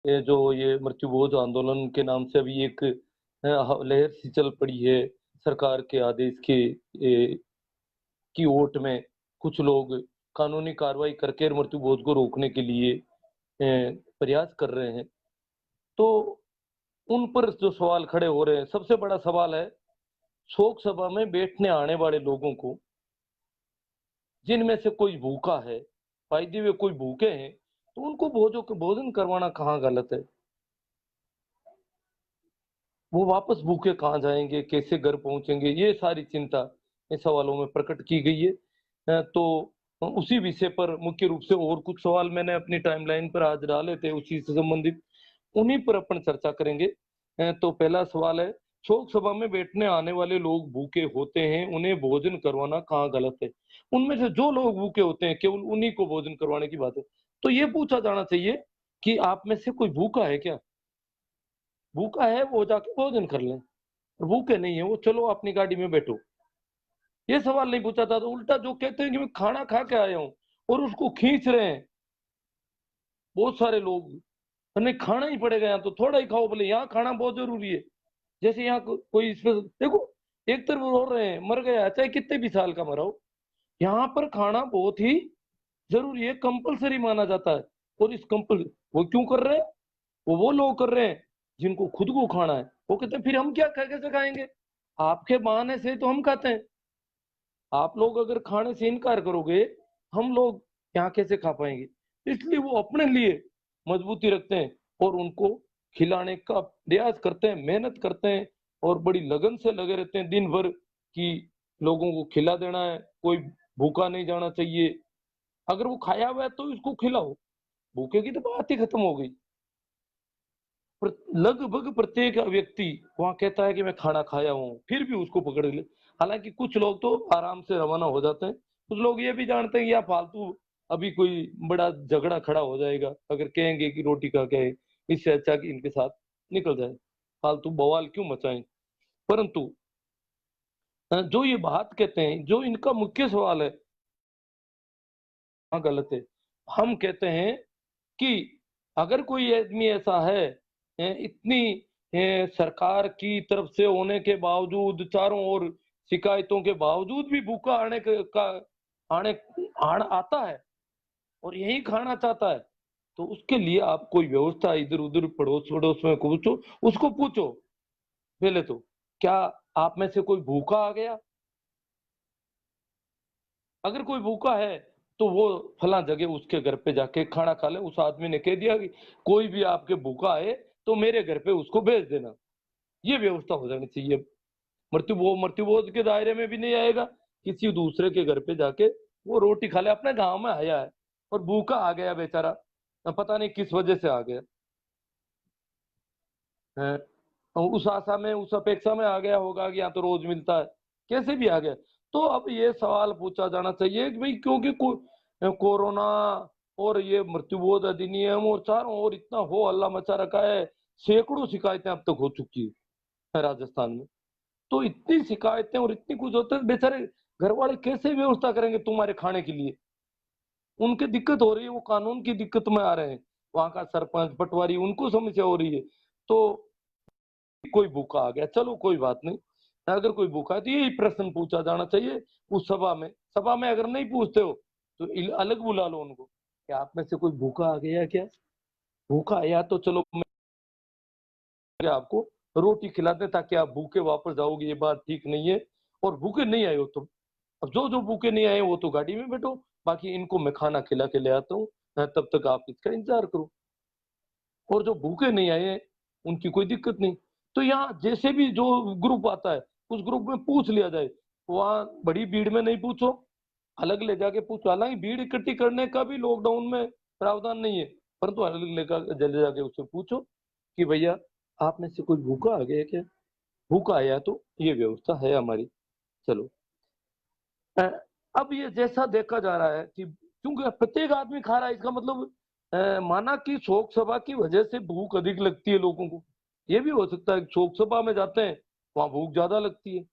ये जो ये मृत्युभोज आंदोलन के नाम से अभी एक लहर सी चल पड़ी है, सरकार के आदेश के की ओट में कुछ लोग कानूनी कार्रवाई करके मृत्युभोज को रोकने के लिए प्रयास कर रहे हैं। तो उन पर जो सवाल खड़े हो रहे हैं, सबसे बड़ा सवाल है शोक सभा में बैठने आने वाले लोगों को, जिनमें से कोई भूखा है, भाई वे कोई भूखे हैं, तो उनको भोजन करवाना कहाँ गलत है? वो वापस भूखे कहाँ जाएंगे, कैसे घर पहुंचेंगे, ये सारी चिंता इन सवालों में प्रकट की गई है। तो उसी विषय पर मुख्य रूप से और कुछ सवाल मैंने अपनी टाइमलाइन पर आज डाले थे उसी से संबंधित, उन्हीं पर अपन चर्चा करेंगे। तो पहला सवाल है, शोक सभा में बैठने आने वाले लोग भूखे होते हैं, उन्हें भोजन करवाना कहाँ गलत है? उनमें से जो लोग भूखे होते हैं केवल उन्हीं को भोजन करवाने की बात है। तो ये पूछा जाना चाहिए कि आप में से कोई भूखा है क्या? भूखा है वो जाके भोजन कर लें, और भूखे नहीं है वो चलो अपनी गाड़ी में बैठो। ये सवाल नहीं पूछा था। तो उल्टा जो कहते हैं कि मैं खाना खा के आया हूँ और उसको खींच रहे हैं बहुत सारे लोग, नहीं खाना ही पड़ेगा यहाँ तो थोड़ा ही खाओ, बोले यहाँ खाना बहुत जरूरी है। जैसे यहाँ कोई इसमें देखो, एक तरफ रो रहे हैं मर गया चाहे कितने भी साल का मरा हो, यहाँ पर खाना बहुत ही जरूरी है, कंपलसरी माना जाता है। और इस कंपल वो क्यों कर रहे हैं? वो लोग कर रहे हैं जिनको खुद को खाना है। वो कहते हैं फिर हम क्या कैसे खाएंगे? आपके बहाने से तो हम खाते हैं, आप लोग अगर खाने से इनकार करोगे हम लोग यहाँ कैसे खा पाएंगे? इसलिए वो अपने लिए मजबूती रखते हैं और उनको खिलाने का प्रयास करते हैं, मेहनत करते हैं और बड़ी लगन से लगे रहते हैं दिन भर कि लोगों को खिला देना है, कोई भूखा नहीं जाना चाहिए। अगर वो खाया हुआ है तो उसको खिलाओ, भूखे की तो बात ही खत्म हो गई। लगभग प्रत्येक व्यक्ति वहां कहता है कि मैं खाना खाया हूँ, फिर भी उसको पकड़ ले। हालांकि कुछ लोग तो आराम से रवाना हो जाते हैं, कुछ लोग ये भी जानते हैं कि यार फालतू अभी कोई बड़ा झगड़ा खड़ा हो जाएगा अगर कहेंगे कि रोटी खा के आए, इससे अच्छा कि इनके साथ निकल जाए, फालतू बवाल क्यों मचाएं। परंतु जो ये बात कहते हैं, जो इनका मुख्य सवाल है, हाँ गलत है। हम कहते हैं कि अगर कोई आदमी ऐसा है, इतनी सरकार की तरफ से होने के बावजूद, चारों ओर शिकायतों के बावजूद भी भूखा आने आता है और यही खाना चाहता है, तो उसके लिए आप कोई व्यवस्था इधर उधर पड़ोस पड़ोस में पूछो, उसको पूछो पहले तो, क्या आप में से कोई भूखा आ गया? अगर कोई भूखा है तो वो फला जगह उसके घर पे जाके खाना खा ले। उस आदमी ने कह दिया कि कोई भी आपके भूखा है तो मेरे घर पे उसको भेज देना, ये व्यवस्था हो जानी चाहिए। मृत्युभोज के दायरे में भी नहीं आएगा, किसी दूसरे के घर पे जाके वो रोटी खा ले। अपने गांव में आया है और भूखा आ गया बेचारा, पता नहीं किस वजह से आ गया है, उस आशा में उस अपेक्षा में आ गया होगा कि यहाँ तो रोज मिलता है, कैसे भी आ गया। तो अब ये सवाल पूछा जाना चाहिए कि भाई क्योंकि कोरोना और ये मृत्युबोध अधिनियम और चारों ओर इतना हो हल्ला मचा रखा है, सैकड़ों शिकायतें अब तक हो चुकी है राजस्थान में। तो इतनी शिकायतें और इतनी कुछ होते हैं, बेचारे घर वाले कैसे व्यवस्था करेंगे तुम्हारे खाने के लिए? उनके दिक्कत हो रही है, वो कानून की दिक्कत में आ रहे हैं, वहां का सरपंच पटवारी उनको समस्या हो रही है। तो कोई भूखा आ गया चलो कोई बात नहीं, अगर कोई भूखा है तो यही प्रश्न पूछा जाना चाहिए उस सभा में। सभा में अगर नहीं पूछते हो तो अलग बुला लो उनको कि आप में से कोई भूखा आ गया क्या? भूखा आया तो चलो मैं आपको रोटी खिला दें ताकि आप भूखे वापस जाओगे, ये बात ठीक नहीं है। और भूखे नहीं आए हो तो अब जो जो भूखे नहीं आए वो तो गाड़ी में बैठो, बाकी इनको मैं खाना खिला के ले आता हूँ, तब तक आप इसका इंतजार करो। और जो भूखे नहीं आए उनकी कोई दिक्कत नहीं। तो यहाँ जैसे भी जो ग्रुप आता है उस ग्रुप में पूछ लिया जाए, वहां बड़ी भीड़ में नहीं पूछो, अलग ले जाके पूछो। हालांकि भीड़ इकट्ठी करने का भी लॉकडाउन में प्रावधान नहीं है, परंतु अलग लेकर ले जाके उससे पूछो कि भैया आप में से कोई भूखा आ गया क्या? भूखा आया तो ये व्यवस्था है हमारी। चलो अ, अब ये जैसा देखा जा रहा है कि क्योंकि प्रत्येक आदमी खा रहा है, इसका मतलब माना कि शोक सभा की वजह से भूख अधिक लगती है लोगों को। ये भी हो सकता है कि शोक सभा में जाते हैं वहां भूख ज्यादा लगती है।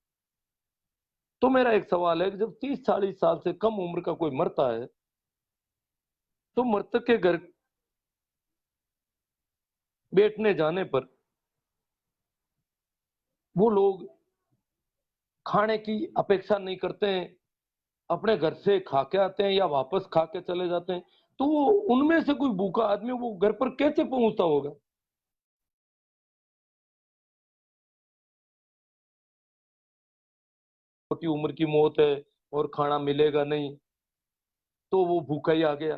तो मेरा एक सवाल है कि जब 30-40 साल से कम उम्र का कोई मरता है तो मृतक के घर बैठने जाने पर वो लोग खाने की अपेक्षा नहीं करते हैं, अपने घर से खा के आते हैं या वापस खा के चले जाते हैं। तो वो उनमें से कोई भूखा आदमी वो घर पर कैसे पहुँचता होगा? छोटी उम्र की मौत है और खाना मिलेगा नहीं, तो वो भूखा ही आ गया।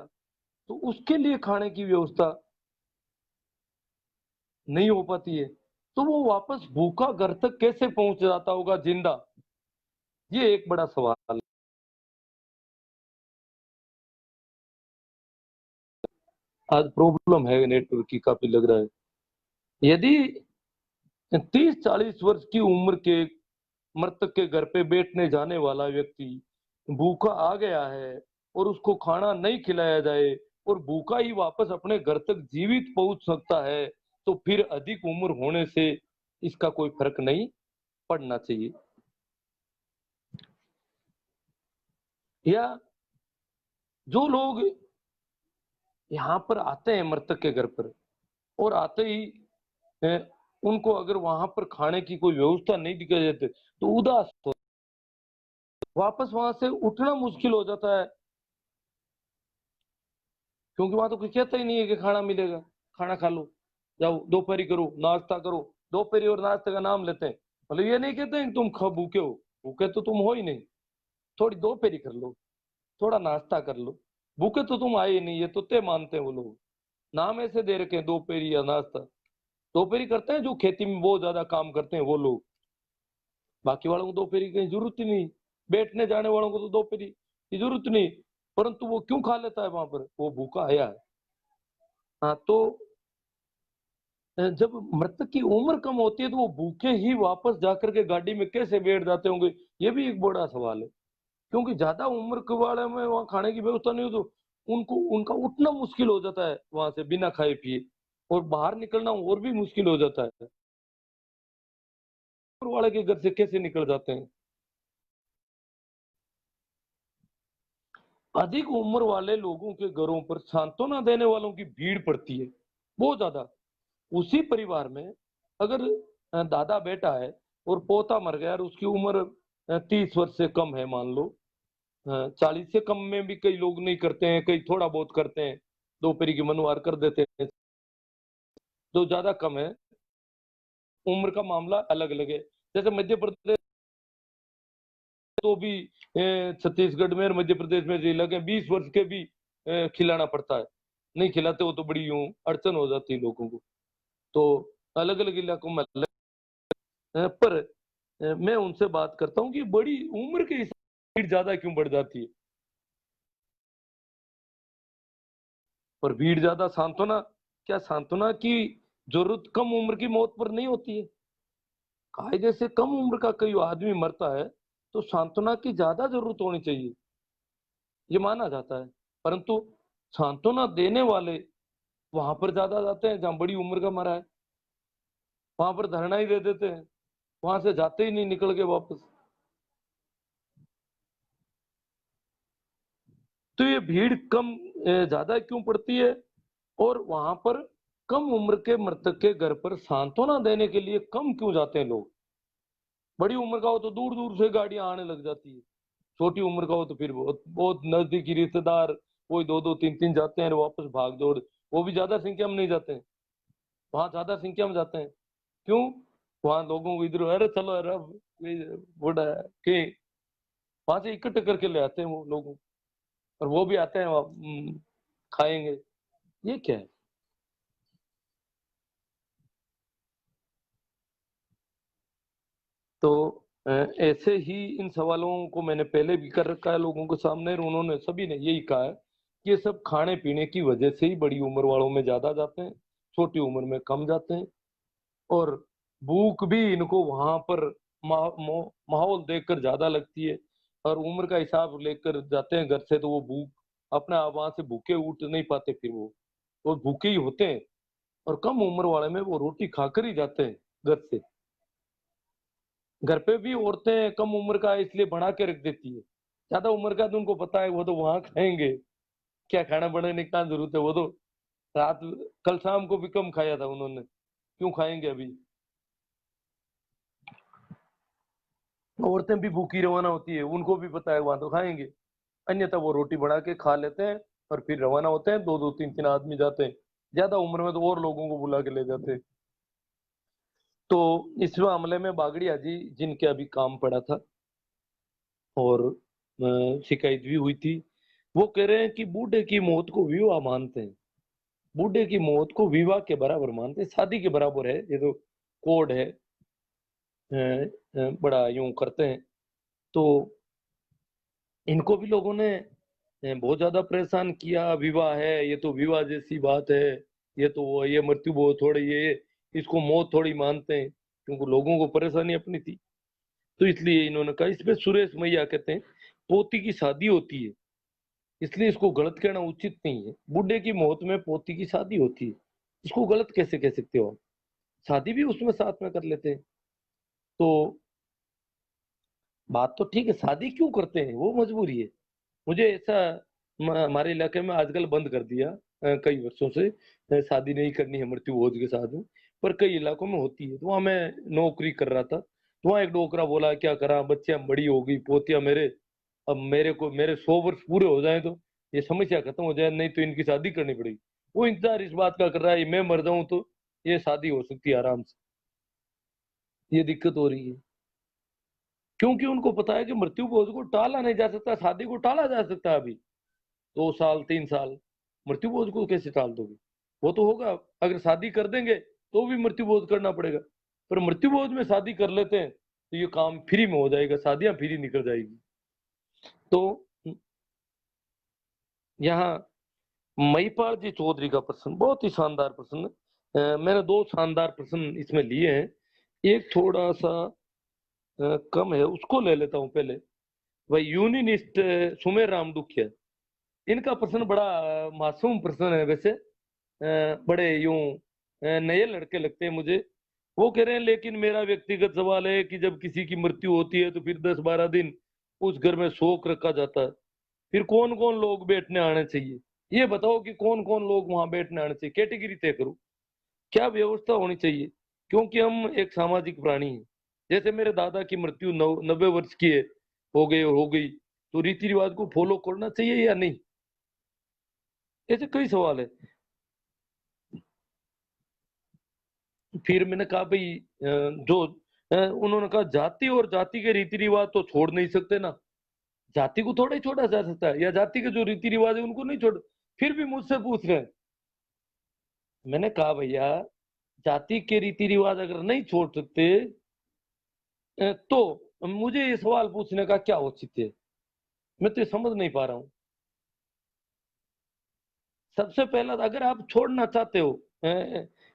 तो उसके लिए खाने की व्यवस्था नहीं हो पाती है, तो वो वापस भूखा घर तक कैसे पहुँच जाता होगा ज़िंदा? ये एक बड़ा सवाल है। आज प्रॉब्लम है नेटवर्क की, काफ़ी लग रहा है। यदि 30-40 वर्ष की उम्र के मृतक के घर पे बैठने जाने वाला व्यक्ति भूखा आ गया है और उसको खाना नहीं खिलाया जाए और भूखा ही वापस अपने घर तक जीवित पहुंच सकता है, तो फिर अधिक उम्र होने से इसका कोई फर्क नहीं पड़ना चाहिए। या जो लोग यहाँ पर आते हैं मृतक के घर पर और आते ही अ, उनको अगर वहां पर खाने की कोई व्यवस्था नहीं दिखाई देती तो उदास हो, वापस वहां से उठना मुश्किल हो जाता है, क्योंकि वहां तो कोई कहता ही नहीं है कि खाना मिलेगा, खाना खा लो, जाओ दोपहरी करो, नाश्ता करो। दोपहरी और नाश्ते का नाम लेते हैं, मतलब ये नहीं कहते हैं कि तुम भूखे हो, भूखे तो तुम हो ही नहीं, थोड़ी दोपहरी कर लो, थोड़ा नाश्ता कर लो, भूखे तो तुम आए ही नहीं, ये तो तय मानते हैं वो लोग। नाम ऐसे दे रखे हैं दोपहरी या नाश्ता। दोपहरी करते हैं जो खेती में बहुत ज्यादा काम करते हैं वो लोग, बाकी वालों को दोपहरी की जरूरत ही नहीं, बैठने जाने वालों को तो दोपहरी की जरूरत नहीं, परंतु वो क्यों खा लेता है वहां पर? वो भूखा आया है। हाँ, तो जब मृतक की उम्र कम होती है तो वो भूखे ही वापस जाकर के गाड़ी में कैसे बैठ जाते होंगे, ये भी एक बड़ा सवाल है। क्योंकि ज्यादा उम्र के वाले में वहाँ खाने की व्यवस्था नहीं हो तो उनको उनका उठना मुश्किल हो जाता है वहां से बिना खाए पिए, और बाहर निकलना और भी मुश्किल हो जाता है। उम्र वाले के घर से कैसे निकल जाते हैं? अधिक उम्र वाले लोगों के घरों पर सांत्वना देने वालों की भीड़ पड़ती है, बहुत ज्यादा। उसी परिवार में अगर दादा बेटा है और पोता मर गया और उसकी उम्र 30 वर्ष से कम है, मान लो 40 से कम में भी कई लोग नहीं करते हैं, कई थोड़ा बहुत करते हैं, दोपहरी की मनुवार कर देते हैं। जो ज्यादा कम है उम्र का मामला अलग अलग है। जैसे मध्य प्रदेश तो भी छत्तीसगढ़ में और मध्य प्रदेश में जो लगे 20 वर्ष के भी खिलाना पड़ता है, नहीं खिलाते हो तो बड़ी यूं अड़चन हो जाती है लोगों को। तो अलग अलग इलाकों में अलग पर मैं उनसे बात करता हूँ कि बड़ी उम्र के हिसाब से भीड़ ज्यादा क्यों बढ़ जाती है? पर भीड़ ज्यादा सांत्वना, क्या सांत्वना की जरूरत कम उम्र की मौत पर नहीं होती है? कायदे से कम उम्र का कोई आदमी मरता है तो सांत्वना की ज्यादा जरूरत होनी चाहिए, ये माना जाता है। परंतु सांत्वना देने वाले वहां पर ज्यादा जाते हैं जहां बड़ी उम्र का मरा है, वहां पर धरना ही दे देते हैं, वहां से जाते ही नहीं निकल के वापस। तो ये भीड़ कम ज्यादा क्यों पड़ती है? और वहां पर कम उम्र के मृतक के घर पर सांत्वना देने के लिए कम क्यों जाते हैं लोग? बड़ी उम्र का हो तो दूर दूर से गाड़ियां आने लग जाती है, छोटी उम्र का हो तो फिर बहुत बहुत नजदीकी रिश्तेदार वही दो दो तीन तीन जाते हैं और वापस भाग दौड़, वो भी ज्यादा संख्या में नहीं जाते हैं, वहां ज्यादा संख्या में जाते हैं। क्यों? वहां लोगों को इधर अरे चलो अरे ये बूढ़ा है कि वहां से इकट्ठे करके ले आते हैं वो लोगों, और वो भी आते हैं खाएंगे, ये क्या है? तो ऐसे ही इन सवालों को मैंने पहले भी कर रखा है लोगों के सामने, और उन्होंने सभी ने यही कहा है कि ये सब खाने पीने की वजह से ही बड़ी उम्र वालों में ज्यादा जाते हैं, छोटी उम्र में कम जाते हैं। और भूख भी इनको वहां पर माहौल देखकर ज्यादा लगती है, और उम्र का हिसाब लेकर जाते हैं घर से तो वो भूख अपने आप वहां से भूखे उठ नहीं पाते, फिर वो भूखे ही होते हैं। और कम उम्र वाले में वो रोटी खाकर ही जाते हैं घर से। घर पे भी औरतें कम उम्र का है इसलिए बना के रख देती है, ज्यादा उम्र का तो उनको पता है वो तो वहां खाएंगे, क्या खाना बनाने की क्या जरूरत है, वो तो रात कल शाम को भी कम खाया था उन्होंने, क्यों खाएंगे अभी? औरतें भी भूखी रवाना होती है, उनको भी पता है वहां तो खाएंगे, अन्यथा वो रोटी बना के खा लेते हैं और फिर रवाना होते हैं। दो दो तीन तीन आदमी जाते हैं, ज्यादा उम्र में तो और लोगों को बुला के ले जाते हैं। तो इस मामले में बागड़िया जी जिनके अभी काम पड़ा था और शिकायत भी हुई थी, वो कह रहे हैं कि बूढ़े की मौत को विवाह मानते हैं, बूढ़े की मौत को विवाह के बराबर मानते हैं, शादी के बराबर है ये तो कोड है। बड़ा यूं करते हैं। तो इनको भी लोगों ने बहुत ज्यादा परेशान किया, विवाह है ये तो विवाह जैसी बात है, ये तो ये मृत्यु बहुत थोड़ी ये इसको मौत थोड़ी मानते हैं, क्योंकि लोगों को परेशानी अपनी थी। तो इसलिए इन्होंने कहा, इसमें सुरेश मैया कहते हैं पोती की शादी होती है, इसलिए इसको गलत कहना उचित नहीं है। बूढ़े की मौत में पोती की शादी होती है, इसको गलत कैसे कह सकते हो आप? शादी भी उसमें साथ में कर लेते हैं। तो बात तो ठीक है, शादी क्यों करते हैं, वो मजबूरी है। मुझे ऐसा हमारे इलाके में आजकल बंद कर दिया कई वर्षों से, शादी नहीं करनी है मृत्यु भोज के साथ में, पर कई इलाकों में होती है। तो वहां मैं नौकरी कर रहा था, तो वहां एक डोकरा बोला क्या करा, बच्चियां बड़ी हो गई, पोतियां मेरे, अब मेरे को मेरे 100 वर्ष पूरे हो जाए तो ये समस्या खत्म हो जाए, नहीं तो इनकी शादी करनी पड़ेगी। वो इंतजार इस बात का कर रहा है मैं मर जाऊं तो ये शादी हो सकती है आराम से, ये दिक्कत हो रही है। क्योंकि उनको पता है कि मृत्यु भोज को टाला नहीं जा सकता, शादी को टाला जा सकता है अभी 2 साल 3 साल, मृत्यु भोज को कैसे टाल दोगे? वो तो होगा, अगर शादी कर देंगे तो भी मृत्यु भोज करना पड़ेगा, पर मृत्यु भोज में शादी कर लेते हैं तो ये काम फ्री में हो जाएगा, शादियां फ्री निकल जाएगी। तो यहाँ महिपाल जी चौधरी का प्रश्न बहुत ही शानदार प्रश्न है। मैंने दो शानदार प्रश्न इसमें लिए हैं, एक थोड़ा सा कम है, उसको ले लेता हूँ पहले। भाई यूनिनिस्ट सुमेर रामडुखिया, इनका प्रश्न बड़ा मासूम प्रश्न है वैसे, बड़े यूं नए लड़के लगते हैं मुझे। वो कह रहे हैं लेकिन मेरा व्यक्तिगत सवाल है कि जब किसी की मृत्यु होती है तो फिर 10-12 दिन उस घर में शोक रखा जाता है, फिर कौन कौन लोग बैठने आने चाहिए? ये बताओ कि कौन कौन लोग वहां बैठने आने चाहिए, कैटेगरी तय करो, क्या व्यवस्था होनी चाहिए? क्योंकि हम एक सामाजिक प्राणी हैं। जैसे मेरे दादा की मृत्यु 90 वर्ष की है, हो गई तो रीति रिवाज को फॉलो करना चाहिए या नहीं? ऐसे कई सवाल है। फिर मैंने कहा भाई उन्होंने कहा जाति और जाति के रीति रिवाज तो छोड़ नहीं सकते ना, जाति को थोड़ा ही छोड़ा जा सकता है, या जाति के जो रीति रिवाज है उनको नहीं छोड़। फिर भी मुझसे पूछ रहे हैं। मैंने कहा भैया जाति के रीति रिवाज अगर नहीं छोड़ सकते तो मुझे ये सवाल पूछने का क्या औचित्य है? मैं तो ये समझ नहीं पा रहा हूँ। सबसे पहला अगर आप छोड़ना चाहते हो,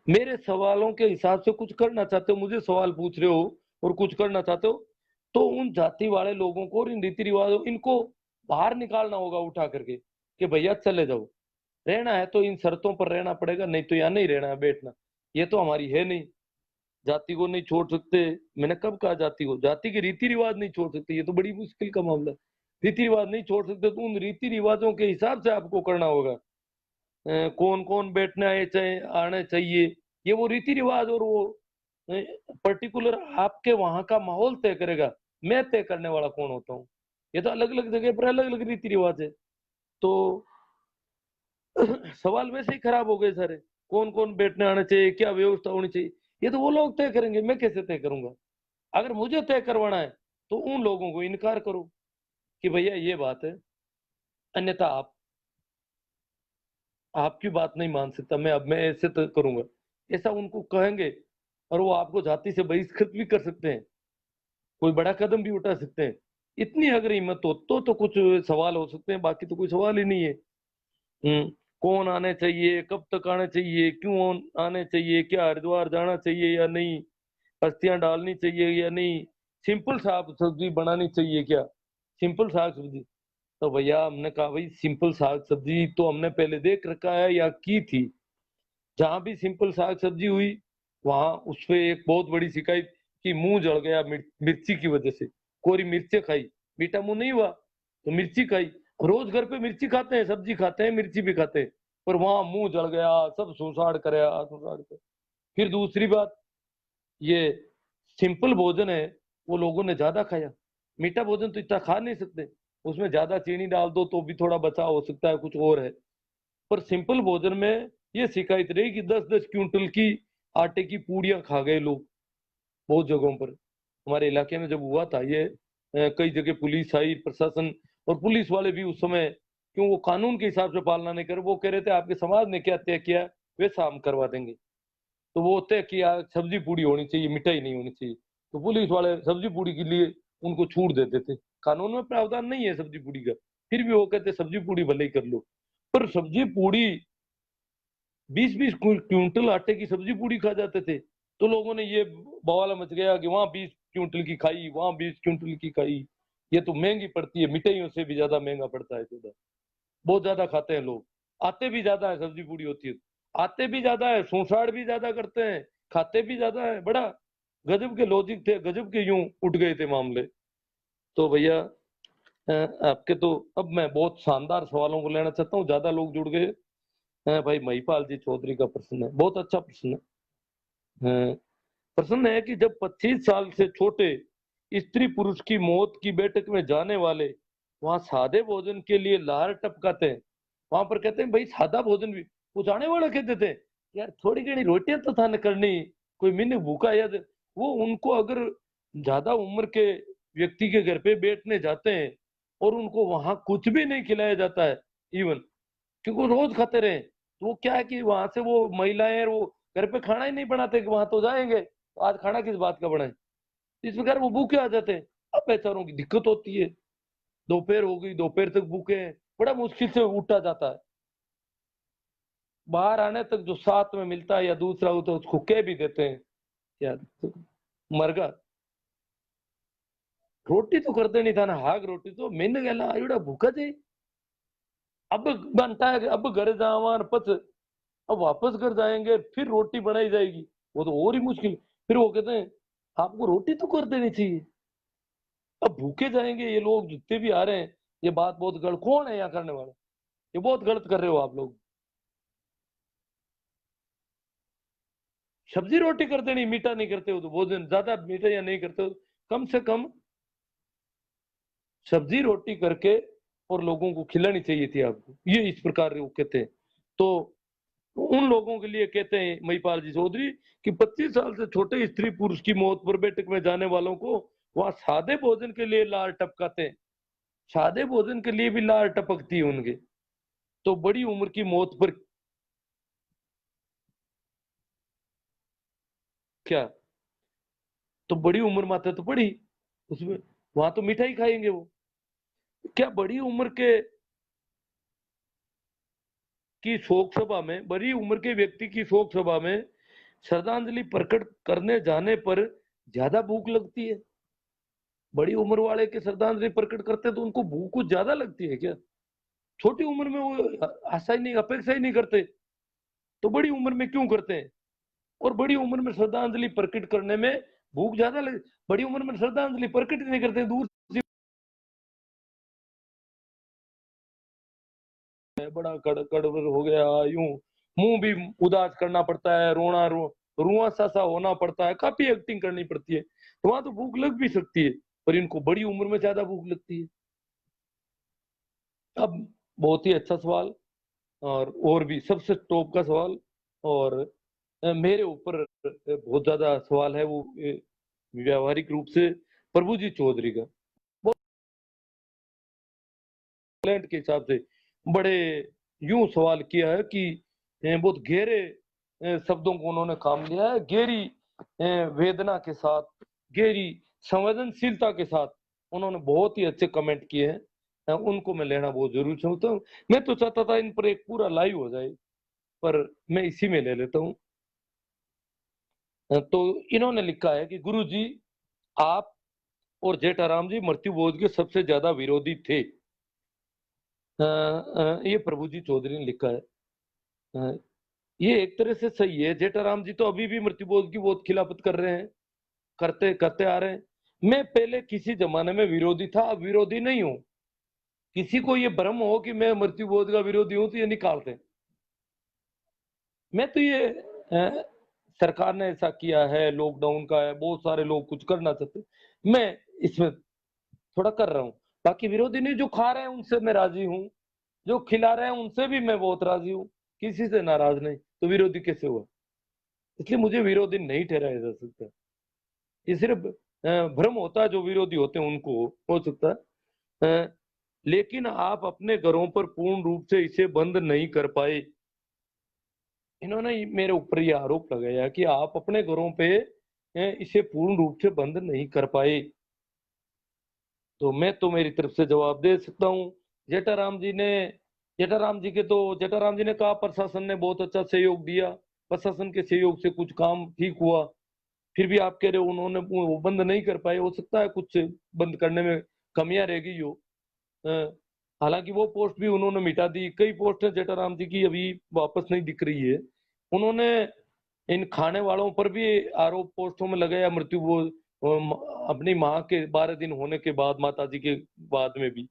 मेरे सवालों के हिसाब से कुछ करना चाहते हो, मुझे सवाल पूछ रहे हो और कुछ करना चाहते हो, तो उन जाति वाले लोगों को और इन रीति रिवाजों इनको बाहर निकालना होगा उठा करके कि भैया चले जाओ, रहना है तो इन शर्तों पर रहना पड़ेगा, नहीं तो यहाँ नहीं रहना है, बैठना ये तो हमारी है नहीं। जाति को नहीं छोड़ सकते, मैंने कब कहा जाति को? जाति के रीति रिवाज नहीं छोड़ सकते, ये तो बड़ी मुश्किल का मामला है। रीति रिवाज नहीं छोड़ सकते तो उन रीति रिवाजों के हिसाब से आपको करना होगा। कौन कौन बैठने आने चाहिए, ये वो रीति रिवाज और वो पर्टिकुलर आपके वहां का माहौल तय करेगा, मैं तय करने वाला कौन होता हूँ? ये तो अलग अलग जगह पर अलग अलग रीति रिवाज है। तो सवाल वैसे ही खराब हो गए सारे, कौन कौन बैठने आना चाहिए, क्या व्यवस्था होनी चाहिए, ये तो वो लोग तय करेंगे, मैं कैसे तय करूंगा? अगर मुझे तय करवाना है तो उन लोगों को इनकार करो कि भैया ये बात है, अन्यथा आपकी बात नहीं मान सकता मैं, अब मैं ऐसे तो करूंगा, ऐसा उनको कहेंगे। और वो आपको जाति से बहिष्कृत भी कर सकते हैं, कोई बड़ा कदम भी उठा सकते हैं। इतनी अगर हिम्मत हो तो कुछ सवाल हो सकते हैं, बाकी तो कोई सवाल ही नहीं है। कौन आने चाहिए, कब तक आने चाहिए, क्यों आने चाहिए, क्या हरिद्वार जाना चाहिए या नहीं, अस्थियां डालनी चाहिए या नहीं, सिंपल साग सब्जी बनानी चाहिए क्या, सिंपल साग सब्जी? तो भैया हमने कहा भाई सिंपल साग सब्जी तो हमने पहले देख रखा है या की थी, जहां भी सिंपल साग सब्जी हुई वहां उस पे एक बहुत बड़ी शिकायत कि मुंह जल गया मिर्ची की वजह से, कोरी मिर्ची खाई, मीठा मुंह नहीं हुआ तो मिर्ची खाई। रोज घर पे मिर्ची खाते हैं, सब्जी खाते हैं, मिर्ची भी खाते हैं, पर वहां मुंह जल गया, सब सुसाड़ कर। फिर दूसरी बात, ये सिंपल भोजन है वो लोगों ने ज्यादा खाया। मीठा भोजन तो इतना खा नहीं सकते, उसमें ज्यादा चीनी डाल दो तो भी थोड़ा बचाव हो सकता है, कुछ और है। पर सिंपल भोजन में ये शिकायत रही कि 10-10 क्विंटल की आटे की पूड़ियां खा गए लोग बहुत जगहों पर। हमारे इलाके में जब हुआ था ये, कई जगह पुलिस आई, प्रशासन और पुलिस वाले भी उस समय, क्यों वो कानून के हिसाब से पालना नहीं कर, वो कह रहे थे आपके समाज ने क्या तय किया वैसा हम करवा देंगे। तो वो तय किया सब्जी पूड़ी होनी चाहिए, मिठाई नहीं होनी चाहिए। तो पुलिस वाले सब्जी पूड़ी के लिए उनको छूट देते थे। कानून में प्रावधान नहीं है सब्जी पूड़ी का, फिर भी वो कहते सब्जी पूड़ी भले ही कर लो। पर सब्जी पूड़ी 20-20 क्विंटल आटे की सब्जी पूड़ी खा जाते थे। तो लोगों ने ये बवाल मच गया कि वहां 20 क्विंटल की खाई, वहां 20 क्विंटल की खाई, ये तो महंगी पड़ती है, मिठाइयों से भी ज्यादा महंगा पड़ता है चौदह। बहुत ज्यादा खाते हैं लोग, आते भी ज्यादा है, सब्जी पूड़ी होती है आते भी ज्यादा है, सूसाड़ भी ज्यादा करते हैं, खाते भी ज्यादा है। बड़ा गजब के लॉजिक थे, गजब के यूं उठ गए थे मामले। तो भैया आपके तो अब मैं बहुत शानदार सवालों को लेना चाहता हूँ, ज्यादा लोग जुड़ गए। भाई महिपाल जी चौधरी का प्रश्न है, बहुत अच्छा प्रश्न है। प्रश्न है कि जब 25 साल से छोटे स्त्री पुरुष की मौत की बैठक में जाने वाले वहां सादे भोजन के लिए लार टपकाते हैं, वहां पर कहते हैं भाई सादा भोजन भी। वो जाने वाले कहते थे यार थोड़ी घनी रोटियां तो था न करनी, कोई मैंने भूखा या वो उनको अगर ज्यादा उम्र के व्यक्ति के घर पे बैठने जाते हैं और उनको वहां कुछ भी नहीं खिलाया जाता है इवन, क्योंकि वो रोज खाते रहे, तो वो क्या है कि वहां से वो महिलाएं वो घर पे खाना ही नहीं बनाते कि वहां तो जाएंगे तो आज खाना किस बात का बनाए, इस प्रकार वो भूखे आ जाते हैं। अब बेचारों की दिक्कत होती है, दोपहर हो गई, दोपहर तक भूखे हैं, बड़ा मुश्किल से उठा जाता है। बाहर आने तक जो साथ में मिलता है या दूसरा हो तो उसको कह भी देते हैं यार तो मरगा रोटी तो करते नहीं था ना, हाग रोटी तो मैंने कहला एवड़ा भूखा थे। अब बनता है अब घर जावा पच, अब वापस घर जाएंगे फिर रोटी बनाई जाएगी, वो तो और ही मुश्किल। फिर वो कहते हैं आपको रोटी तो कर देनी चाहिए, अब भूखे जाएंगे ये लोग जितने भी आ रहे हैं। ये बात बहुत गलत, कौन है यहाँ करने वाला, ये बहुत गलत कर रहे हो आप लोग। सब्जी रोटी कर देनी, मीठा नहीं करते हो तो भोजन ज्यादा मीठा या नहीं करते हो, कम से कम सब्जी रोटी करके और लोगों को खिलानी चाहिए थी आपको, ये इस प्रकार वो कहते हैं। तो उन लोगों के लिए कहते हैं महिपाल जी चौधरी कि 25 साल से छोटे स्त्री पुरुष की मौत पर बैठक में जाने वालों को वहां सादे भोजन के लिए लार टपकाते हैं, सादे भोजन के लिए भी लार टपकती है उनके। तो बड़ी उम्र की मौत पर क्या, तो बड़ी उम्र माते तो बड़ी, उसमें वहां तो मिठाई खाएंगे वो, क्या बड़ी उम्र के की शोक सभा में, बड़ी उम्र के व्यक्ति की शोक सभा में श्रद्धांजलि प्रकट करने जाने पर ज्यादा भूख लगती है। बड़ी उम्र वाले के श्रद्धांजलि प्रकट करते हैं तो उनको भूख कुछ ज्यादा लगती है क्या, छोटी उम्र में वो आशा ही नहीं, अपेक्षा ही नहीं करते, तो बड़ी उम्र में क्यों करते हैं। और बड़ी उम्र में श्रद्धांजलि प्रकट करने में भूख ज्यादा लगे, बड़ी उम्र में श्रद्धांजलि प्रकट ही नहीं करते, दूर से बड़ा कड़वर हो गया यूं, मुंह भी उदास करना पड़ता है, रुआ सा होना पड़ता है, काफी एक्टिंग करनी पड़ती है, तो वहां तो भूख लग भी सकती है, पर इनको बड़ी उम्र में ज्यादा भूख लगती है। अब बहुत ही अच्छा सवाल, और भी सबसे टॉप का सवाल, और मेरे ऊपर बहुत ज्यादा सवाल है वो व्यावहारिक रूप से प्रभु जी चौधरी का, बहुत टैलेंट के हिसाब से बड़े यूं सवाल किया है कि बहुत गहरे शब्दों को उन्होंने काम लिया है, गहरी वेदना के साथ, गहरी संवेदनशीलता के साथ उन्होंने बहुत ही अच्छे कमेंट किए हैं। उनको मैं लेना बहुत जरूरी समझता हूँ। मैं तो चाहता था इन पर एक पूरा लाइव हो जाए, पर मैं इसी में ले लेता हूँ। तो इन्होंने लिखा है कि गुरु जी आप और जेठाराम जी मृत्यु भोज के सबसे ज्यादा विरोधी थे। ये प्रभु जी चौधरी ने लिखा है। ये एक तरह से सही है, जेठाराम जी तो अभी भी मृत्यु भोज की बहुत खिलाफत कर रहे हैं, करते करते आ रहे हैं। मैं पहले किसी जमाने में विरोधी था, अब विरोधी नहीं हूं। किसी को ये भ्रम हो कि मैं मृत्यु भोज का विरोधी हूं तो ये निकालते हैं। मैं तो ये सरकार ने ऐसा किया है, लॉकडाउन का है, बहुत सारे लोग कुछ करना चाहते, मैं इसमें थोड़ा कर रहा हूँ। बाकी विरोधी नहीं, जो खा रहे हैं उनसे मैं राजी हूँ, जो खिला रहे हैं उनसे भी मैं बहुत राजी हूँ, किसी से नाराज नहीं, तो विरोधी कैसे हुआ? इसलिए मुझे विरोधी नहीं ठहराया जा सकता। ये सिर्फ भ्रम होता है जो विरोधी होते हैं उनको हो सकता है। लेकिन आप अपने घरों पर पूर्ण रूप से इसे बंद नहीं कर पाए। इन्होंने मेरे ऊपर ये आरोप लगाया कि आप अपने घरों पे इसे पूर्ण रूप से बंद नहीं कर पाए। तो मैं तो मेरी तरफ से जवाब दे सकता हूँ। जेठाराम जी ने जेठाराम जी ने कहा प्रशासन ने बहुत अच्छा सहयोग दिया, प्रशासन के सहयोग से कुछ काम ठीक हुआ। फिर भी आप कह रहे हो उन्होंने वो बंद नहीं कर पाए, हो सकता है कुछ बंद करने में कमियां रह गई हो। अ, हालांकि वो पोस्ट भी उन्होंने मिटा दी, कई पोस्ट है जेठाराम जी की अभी वापस नहीं दिख रही है। उन्होंने इन खाने वालों पर भी आरोप पोस्टों में लगाया, मृत्यु वो अपनी माँ के 12 दिन होने के बाद, माता जी के बाद में भी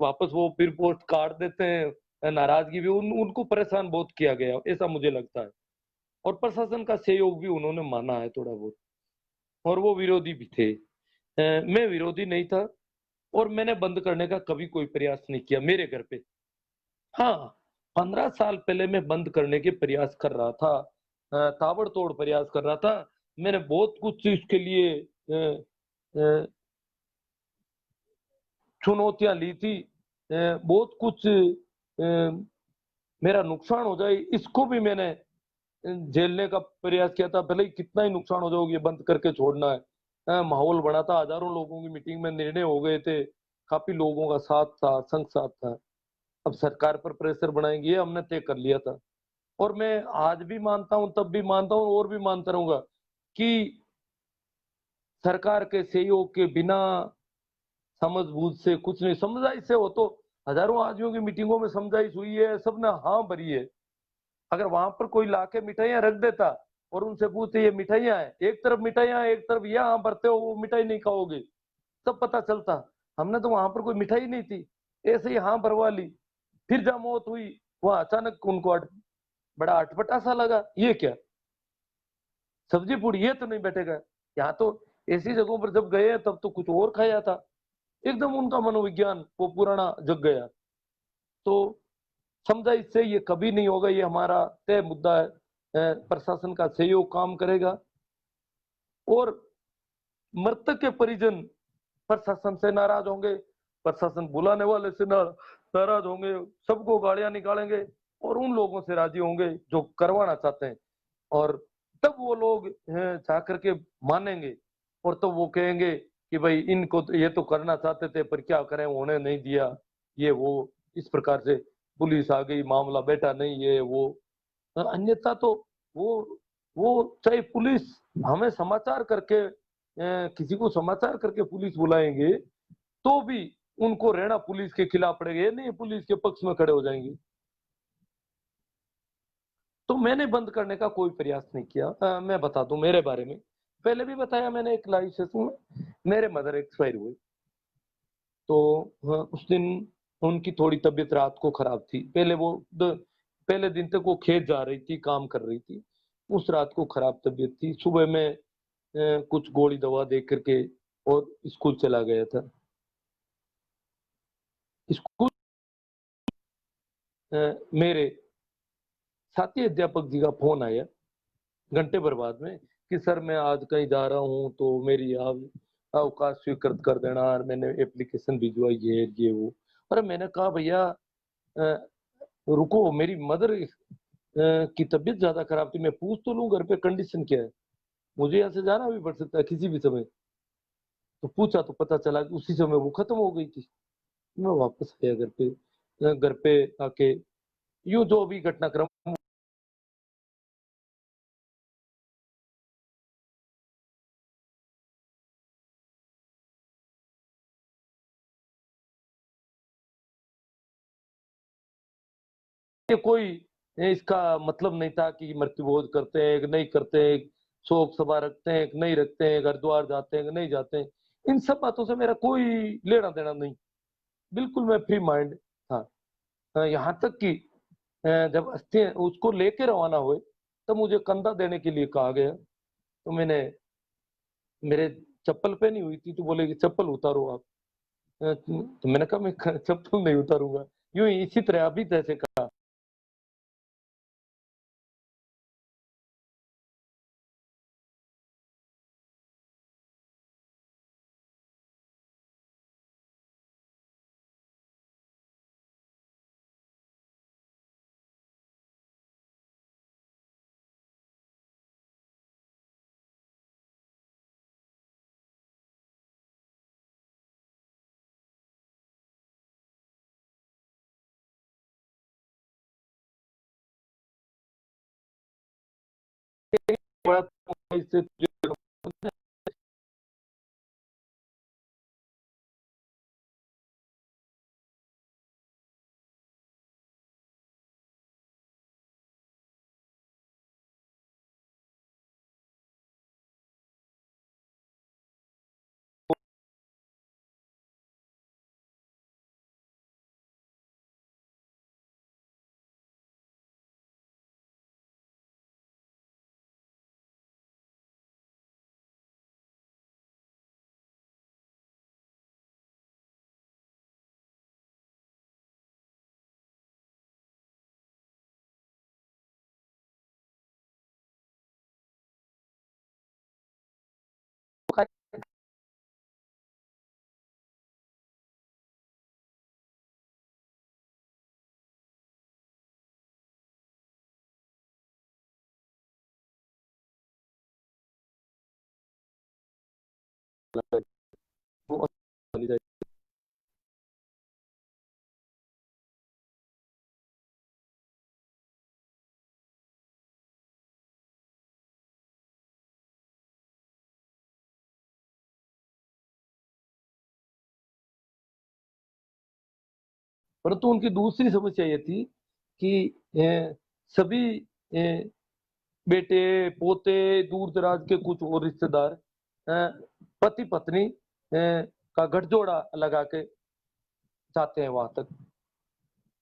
वापस वो फिर पोस्ट काट देते हैं। नाराजगी भी उनको परेशान बहुत किया गया, ऐसा मुझे लगता है। और प्रशासन का सहयोग भी उन्होंने माना है थोड़ा बहुत, और वो विरोधी भी थे। मैं विरोधी नहीं था, और मैंने बंद करने का कभी कोई प्रयास नहीं किया मेरे घर पे। हाँ, 15 साल पहले मैं बंद करने के प्रयास कर रहा था, ताबड़तोड़ प्रयास कर रहा था। मैंने बहुत कुछ इसके लिए अ, चुनौतियां ली थी, बहुत कुछ मेरा नुकसान हो जाए इसको भी मैंने झेलने का प्रयास किया था, भले ही कितना ही नुकसान हो जाओगे बंद करके छोड़ना है। माहौल बना था, हजारों लोगों की मीटिंग में निर्णय हो गए थे, काफी लोगों का साथ था, संग साथ था। अब सरकार पर प्रेशर बनाएंगे ये हमने तय कर लिया था। और मैं आज भी मानता हूं, तब भी मानता हूं, और भी मानता रहूंगा कि सरकार के सहयोग के बिना समझबूझ से कुछ नहीं, समझाइश से हो तो हजारों आदमियों की मीटिंगों में समझाइश हुई है, सबने हाँ भरी है। अगर वहां पर कोई लाके मिठाइयां रख देता और उनसे पूछते ये मिठाइयां है, एक तरफ मिठाइयां है, एक तरफ ये हाँ भरते हो, वो मिठाई नहीं खाओगे, तब पता चलता। हमने तो वहां पर कोई मिठाई नहीं थी, ऐसे ही हाँ भरवा ली। फिर जब मौत हुई, वह अचानक उनको बड़ा अटपटा सा लगा, ये क्या सब्जी पूड़ी, ये तो नहीं बैठेगा। यहाँ तो ऐसी जगहों पर जब गए तब तो कुछ और खाया था। एकदम उनका मनोविज्ञान वो पुराना जग गया। तो समझा इससे ये कभी नहीं होगा, ये हमारा तय मुद्दा है। प्रशासन का सहयोग काम करेगा, और मृतक के परिजन प्रशासन से नाराज होंगे, प्रशासन बुलाने वाले से नाराज होंगे, सबको गाड़ियां निकालेंगे और उन लोगों से राजी होंगे जो करवाना चाहते हैं। और तब वो लोग जाकर के मानेंगे, और तब वो कहेंगे कि भाई इनको तो ये तो करना चाहते थे पर क्या करें, उन्होंने नहीं दिया, ये वो इस प्रकार से पुलिस आ गई, मामला बेटा नहीं, ये वो। अन्यथा तो वो वो चाहे पुलिस हमें समाचार करके किसी को समाचार करके पुलिस बुलाएंगे, तो भी उनको रहना पुलिस के खिलाफ पड़ेगा, ये नहीं पुलिस के पक्ष में खड़े हो जाएंगे। तो मैंने बंद करने का कोई प्रयास नहीं किया। मैं बता दूं मेरे बारे में, पहले भी बताया मैंने एक लाइव सेशन में, मेरे मदर एक्सपायर हुए। तो उस दिन उनकी थोड़ी तबीयत रात को खराब थी, पहले दिन तक वो खेत जा रही थी, काम कर रही थी। उस रात को खराब तबीयत थी, सुबह में कुछ गोली दवा दे करके और स्कूल चला गया था। स्कूल मेरे साथी अध्यापक जी का फोन आया घंटे भर बाद में कि सर मैं आज कहीं जा रहा हूँ, तो मेरी अवकाश स्वीकृत कर देना, और मैंने एप्लीकेशन भिजवाई है ये वो। अरे मैंने कहा भैया रुको, मेरी मदर की तबीयत ज्यादा खराब थी, मैं पूछ तो लूं घर पे कंडीशन क्या है, मुझे यहाँ से जाना भी पड़ सकता है किसी भी समय। तो पूछा तो पता चला कि उसी समय वो खत्म हो गई थी। मैं वापस आया घर पे, घर पे आके यूं जो भी घटनाक्रम ये कोई इसका मतलब नहीं था कि मृत्यु भोज करते हैं कि नहीं करते हैं, शोक सभा रखते हैं कि नहीं रखते हैं, घर द्वार जाते हैं कि नहीं जाते हैं, इन सब बातों से मेरा कोई लेना देना नहीं। बिल्कुल मैं फ्री माइंड था। यहाँ तक कि जब अस्थि उसको लेके रवाना हुए, तब मुझे कंधा देने के लिए कहा गया। तो मैंने मेरे चप्पल पहनी हुई थी, तो बोले कि चप्पल उतारो आप। तो मैंने कहा मैं चप्पल नहीं उतारूंगा, यूं ही इसी तरह अभी जैसे कहा। इससे परंतु उनकी दूसरी समस्या ये थी कि सभी बेटे पोते दूर दराज के कुछ और रिश्तेदार पति पत्नी का गठजोड़ा लगा के जाते हैं वहां तक।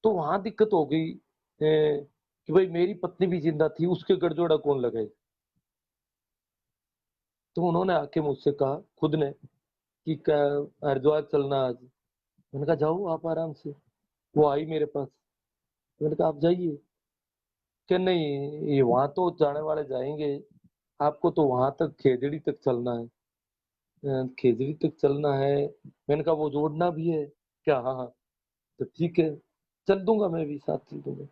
तो वहां दिक्कत हो गई कि भाई मेरी पत्नी भी जिंदा थी, उसके गठजोड़ा कौन लगाए। तो उन्होंने आके मुझसे कहा खुद ने कि क्या हरिद्वार चलना आज। मैंने कहा जाओ आप आराम से। वो आई मेरे पास, मैंने कहा आप जाइए। कि नहीं, ये वहां तो जाने वाले जाएंगे, आपको तो वहां तक खेजड़ी तक चलना है। खेजड़ी तक चलना है। मैंने कहा वो जोड़ना भी है क्या? हाँ हाँ। तो ठीक है, चल दूंगा, मैं भी साथ चल दूंगा।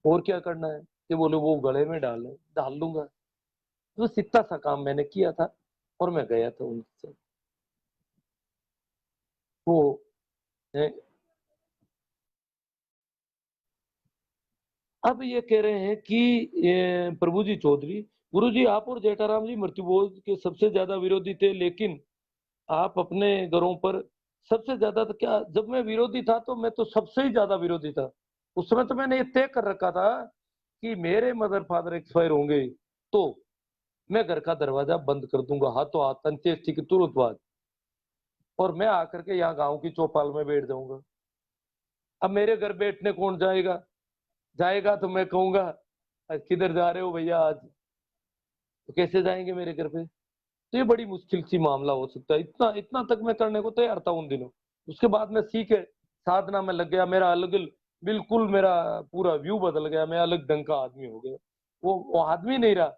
और क्या करना है? ये बोले वो गले में डाल दूंगा। तो बस इतना सा काम मैंने किया था और मैं गया था उनके साथ। वो ए, अब ये कह रहे हैं कि प्रभु जी चौधरी, गुरु जी आप और जेठाराम जी मृत्युभोज के सबसे ज्यादा विरोधी थे, लेकिन आप अपने घरों पर सबसे ज्यादा। तो क्या, जब मैं विरोधी था तो मैं तो सबसे ही ज्यादा विरोधी था। उस समय तो मैंने ये तय कर रखा था कि मेरे मदर फादर एक्सपायर होंगे तो मैं घर का दरवाजा बंद कर दूंगा, हाथों हाथ अंत्येष्टि के तुरंत बाद, और मैं आकर के यहाँ गांव की चौपाल में बैठ जाऊंगा। अब मेरे घर बैठने कौन जाएगा? जाएगा तो मैं कहूंगा किधर जा रहे हो भैया आज? तो कैसे जाएंगे मेरे घर पे? तो ये बड़ी मुश्किल सी मामला हो सकता है। इतना इतना तक मैं करने को तैयार था उन दिनों। उसके बाद मैं सीखे साधना में लग गया, मेरा अलग, बिल्कुल मेरा पूरा व्यू बदल गया, मैं अलग ढंग का आदमी हो गया। वो आदमी नहीं रहा।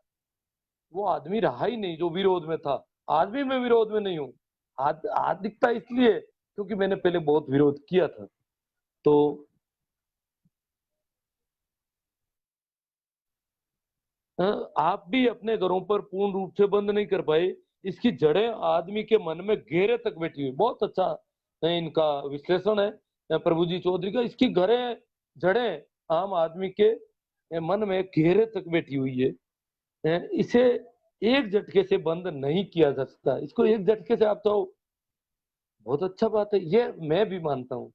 वो आदमी रहा ही नहीं जो विरोध में था। आज भी मैं विरोध में नहीं हूँ। आज दिखता इसलिए क्योंकि मैंने पहले बहुत विरोध किया था। तो अ, आप भी अपने घरों पर पूर्ण रूप से बंद नहीं कर पाए। इसकी जड़ें आदमी के मन में गहरे तक बैठी हुई। बहुत अच्छा इनका विश्लेषण है प्रभु जी चौधरी का। इसकी जड़ें आम आदमी के मन में गहरे तक बैठी हुई है। इसे एक झटके से बंद नहीं किया जा सकता। इसको एक झटके से आप तो बहुत अच्छा बात है, ये मैं भी मानता हूँ।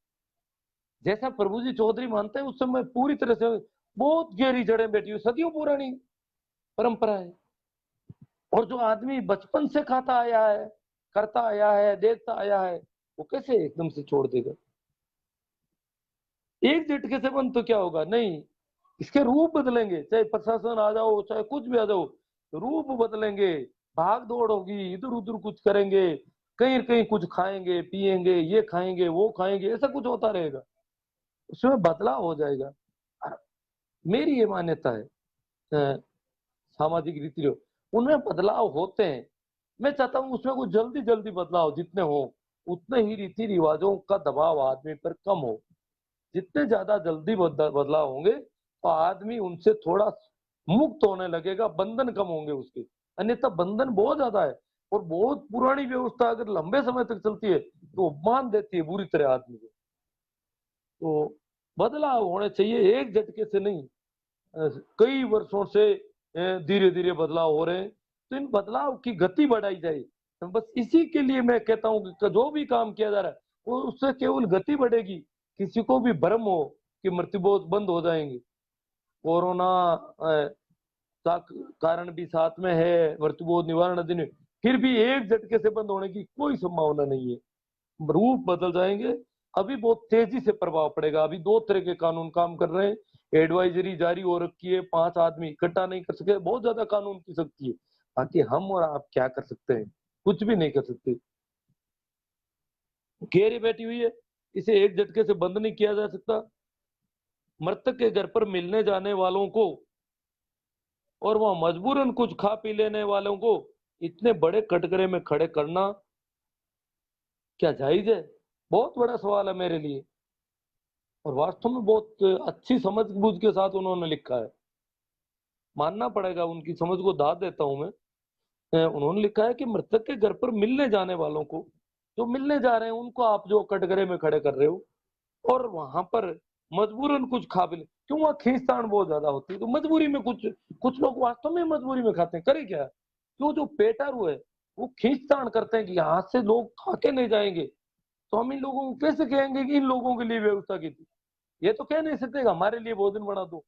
जैसा प्रभु जी चौधरी मानते हैं उस समय पूरी तरह से बहुत गहरी जड़ें बैठी हुई, सदियों पुरानी परंपरा है। और जो आदमी बचपन से खाता आया है, करता आया है, देखता आया है, वो कैसे एकदम से छोड़ देगा? एक झटके से बंद तो क्या होगा? नहीं, इसके रूप बदलेंगे, चाहे प्रशासन आ जाओ, चाहे कुछ भी आ जाओ, रूप बदलेंगे, भाग दौड़ होगी, इधर उधर कुछ करेंगे, कहीं कहीं कुछ खाएंगे पिएंगे, ये खाएंगे वो खाएंगे, ऐसा कुछ होता रहेगा, उसमें बदलाव हो जाएगा। मेरी ये मान्यता है, सामाजिक रीति रिवाज उनमें बदलाव होते हैं। मैं चाहता हूँ उसमें कुछ जल्दी जल्दी बदलाव जितने हो, उतने ही रीति रिवाजों का दबाव आदमी पर कम हो। जितने ज्यादा जल्दी बदलाव होंगे तो आदमी उनसे थोड़ा मुक्त होने लगेगा, बंधन कम होंगे उसके। अन्यथा बंधन बहुत ज्यादा है, और बहुत पुरानी व्यवस्था अगर लंबे समय तक चलती है तो मान देती है बुरी तरह आदमी को। तो बदलाव होने चाहिए, एक झटके से नहीं, कई वर्षों से धीरे धीरे बदलाव हो रहे हैं, तो इन बदलाव की गति बढ़ाई जाए। तो बस इसी के लिए मैं कहता हूँ कि जो भी काम किया जा रहा है वो उससे केवल गति बढ़ेगी। किसी को भी भ्रम हो कि मृत्युबोध बंद हो जाएंगे, कोरोना का कारण भी साथ में है, मृत्युबोध निवारण अधिनियम, फिर भी एक झटके से बंद होने की कोई संभावना नहीं है। रूप बदल जाएंगे। अभी बहुत तेजी से प्रभाव पड़ेगा। अभी दो तरह के कानून काम कर रहे हैं, एडवाइजरी जारी हो रखी है, 5 आदमी इकट्ठा नहीं कर सके, बहुत ज्यादा कानून की शक्ति है। बाकी हम और आप क्या कर सकते हैं? कुछ भी नहीं कर सकते। घेरी बैठी हुई है, इसे एक झटके से बंद नहीं किया जा सकता। मृतक के घर पर मिलने जाने वालों को और वहां मजबूरन कुछ खा पी लेने वालों को इतने बड़े कटघरे में खड़े करना क्या जायज है? बहुत बड़ा सवाल है मेरे लिए। और वास्तव में बहुत अच्छी समझ बूझ के साथ उन्होंने लिखा है, मानना पड़ेगा, उनकी समझ को दाद देता हूं मैं। उन्होंने लिखा है कि मृतक के घर पर मिलने जाने वालों को, जो मिलने जा रहे हैं उनको आप जो कटघरे में खड़े कर रहे हो, और वहां पर मजबूरन कुछ खा भी क्यों, वहां खींचतान बहुत ज्यादा होती है, तो मजबूरी में कुछ कुछ लोग वास्तव में मजबूरी में खाते हैं, करे क्या? क्यों, जो पेटर है वो खींचतान करते हैं कि यहाँ से लोग खा के नहीं जाएंगे, तो हम इन लोगों को कैसे कहेंगे कि इन लोगों के लिए व्यवस्था की थी? ये तो कह नहीं सकते कि हमारे लिए भोजन बना दो,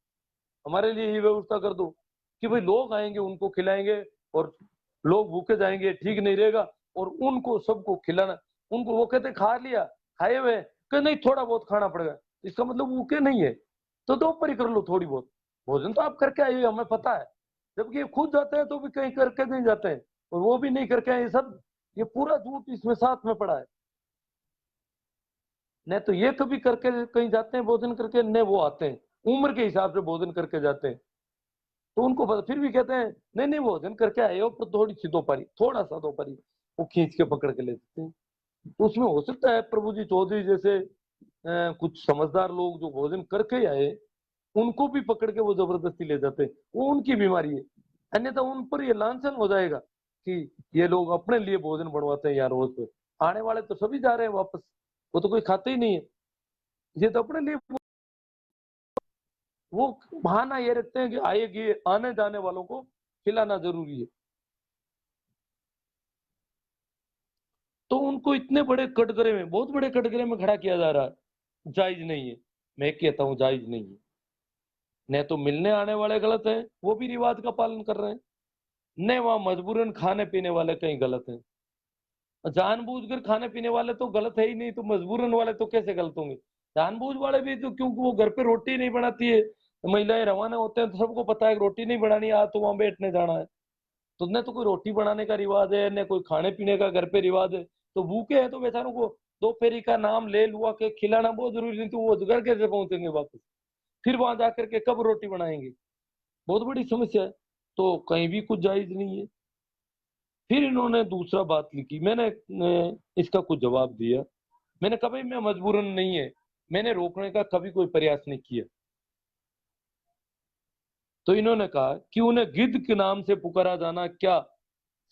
हमारे लिए ये व्यवस्था कर दो, कि भाई लोग आएंगे उनको खिलाएंगे, और लोग भूखे जाएंगे, ठीक नहीं रहेगा, और उनको सबको खिलाना। उनको वो कहते खा लिया, खाए हुए, कि नहीं थोड़ा बहुत खाना पड़ेगा, इसका मतलब भूखे नहीं है, तो दोपहर ही कर लो थोड़ी बहुत। भोजन तो आप करके आए, हमें पता है, जबकि ये खुद जाते हैं तो भी कहीं करके नहीं जाते हैं, और वो भी नहीं करके आए, ये सब ये पूरा झूठ इसमें साथ में पड़ा है। न तो ये कभी करके कहीं जाते हैं भोजन करके, न वो आते हैं उम्र के हिसाब से भोजन करके जाते हैं, तो उनको फिर भी कहते हैं नहीं नहीं भोजन करके आए हो, पर थोड़ी सी दोपहरी, थोड़ा सा दोपहरी, वो खींच के पकड़ के ले जाते हैं। तो उसमें हो सकता है प्रभु जी चौधरी जैसे कुछ समझदार लोग जो भोजन करके आए, उनको भी पकड़ के वो जबरदस्ती ले जाते हैं, वो उनकी बीमारी है। अन्यथा उन पर ये लांछन हो जाएगा कि ये लोग अपने लिए भोजन बनवाते हैं यार, रोज पे आने वाले तो सभी जा रहे हैं वापस, वो तो कोई खाते ही नहीं है, ये तो अपने लिए वो बहाना ये रखते हैं कि आएगी, आने जाने वालों को खिलाना जरूरी है। तो उनको इतने बड़े कटघरे में, बहुत बड़े कटघरे में खड़ा किया जा रहा है, जायज नहीं है। मैं कहता हूँ जायज नहीं है। न तो मिलने आने वाले गलत हैं, वो भी रिवाज का पालन कर रहे हैं, न वहां मजबूरन खाने पीने वाले कहीं गलत हैं। जानबूझकर खाने पीने वाले तो गलत है ही नहीं, तो मजबूरन वाले तो कैसे गलत होंगे? जानबूझ वाले भी तो, क्योंकि वो घर पे रोटी नहीं बनाती है, महिलाएं रवाना होते हैं तो सबको पता है कि रोटी नहीं बनानी है, आज तो वहां बैठने जाना है, तो न तो कोई रोटी बनाने का रिवाज है, न कोई खाने पीने का घर पे रिवाज है। तो भूखे हैं तो बेचारों को दोपहरी का नाम ले लुआ के खिलाना बहुत जरूरी, नहीं तो वो घर कैसे पहुंचेंगे वापस? फिर वहां जाकर के कब रोटी बनाएंगे? बहुत बड़ी समस्या है। तो कहीं भी कुछ जायज नहीं है। फिर इन्होंने दूसरा बात लिखी, मैंने इसका कुछ जवाब दिया। मैंने कभी, मैं मजबूरन नहीं है, मैंने रोकने का कभी कोई प्रयास नहीं किया। तो इन्होंने कहा कि उन्हें गिद्ध के नाम से पुकारा जाना क्या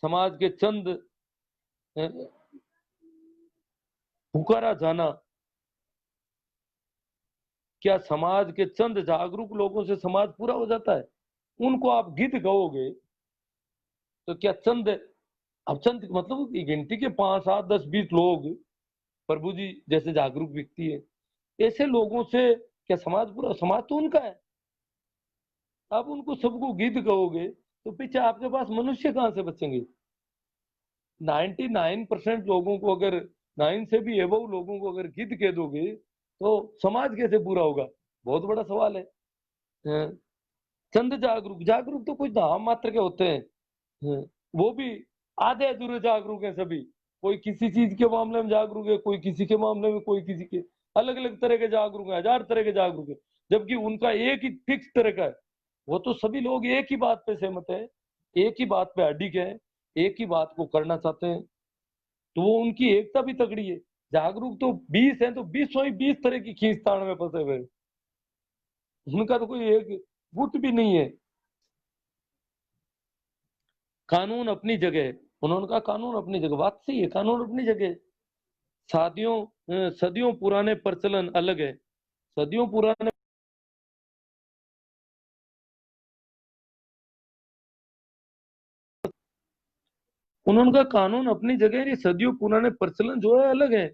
समाज के चंद पुकारा जाना क्या समाज के चंद जागरूक लोगों से समाज पूरा हो जाता है? उनको आप गिद्ध कहोगे तो क्या चंद, अब चंद मतलब गिनती के 5 7 10 20 लोग, प्रभु जी जैसे जागरूक व्यक्ति है, ऐसे लोगों से क्या समाज पूरा? समाज तो उनका है। आप उनको सबको गिद्ध कहोगे तो पीछे आपके पास मनुष्य कहां से बचेंगे? 99% लोगों को अगर, 9 से भी एबव लोगों को अगर गिद्ध कह दोगे तो समाज कैसे पूरा होगा? बहुत बड़ा सवाल है। हैं। चंद जागरूक, जागरूक तो कुछ नाम मात्र के होते हैं। हैं, वो भी आधे अधूरे जागरूक हैं सभी। कोई किसी चीज के मामले में जागरूक है, कोई किसी के मामले में, कोई किसी के, अलग अलग तरह के जागरूक है, हजार तरह के जागरूक है, जबकि उनका एक ही फिक्स तरह का है। वो तो सभी लोग एक ही बात पे सहमत है, एक ही बात पे अडिग है, एक ही बात को करना चाहते हैं। तो वो उनकी एकता भी तगड़ी है। जागरूक तो 20 है, तो 20 तरह की खींचतान में फंसे हुए हैं। उनका तो कोई एक गुट भी नहीं है। कानून अपनी जगह, उन्होंने कहा कानून अपनी जगह, बात सही है, कानून अपनी जगह। सदियों पुराने प्रचलन अलग है। सदियों पुराने, उन्होंने कहा कानून अपनी जगह है, ये सदियों पुराने प्रचलन जो है अलग है।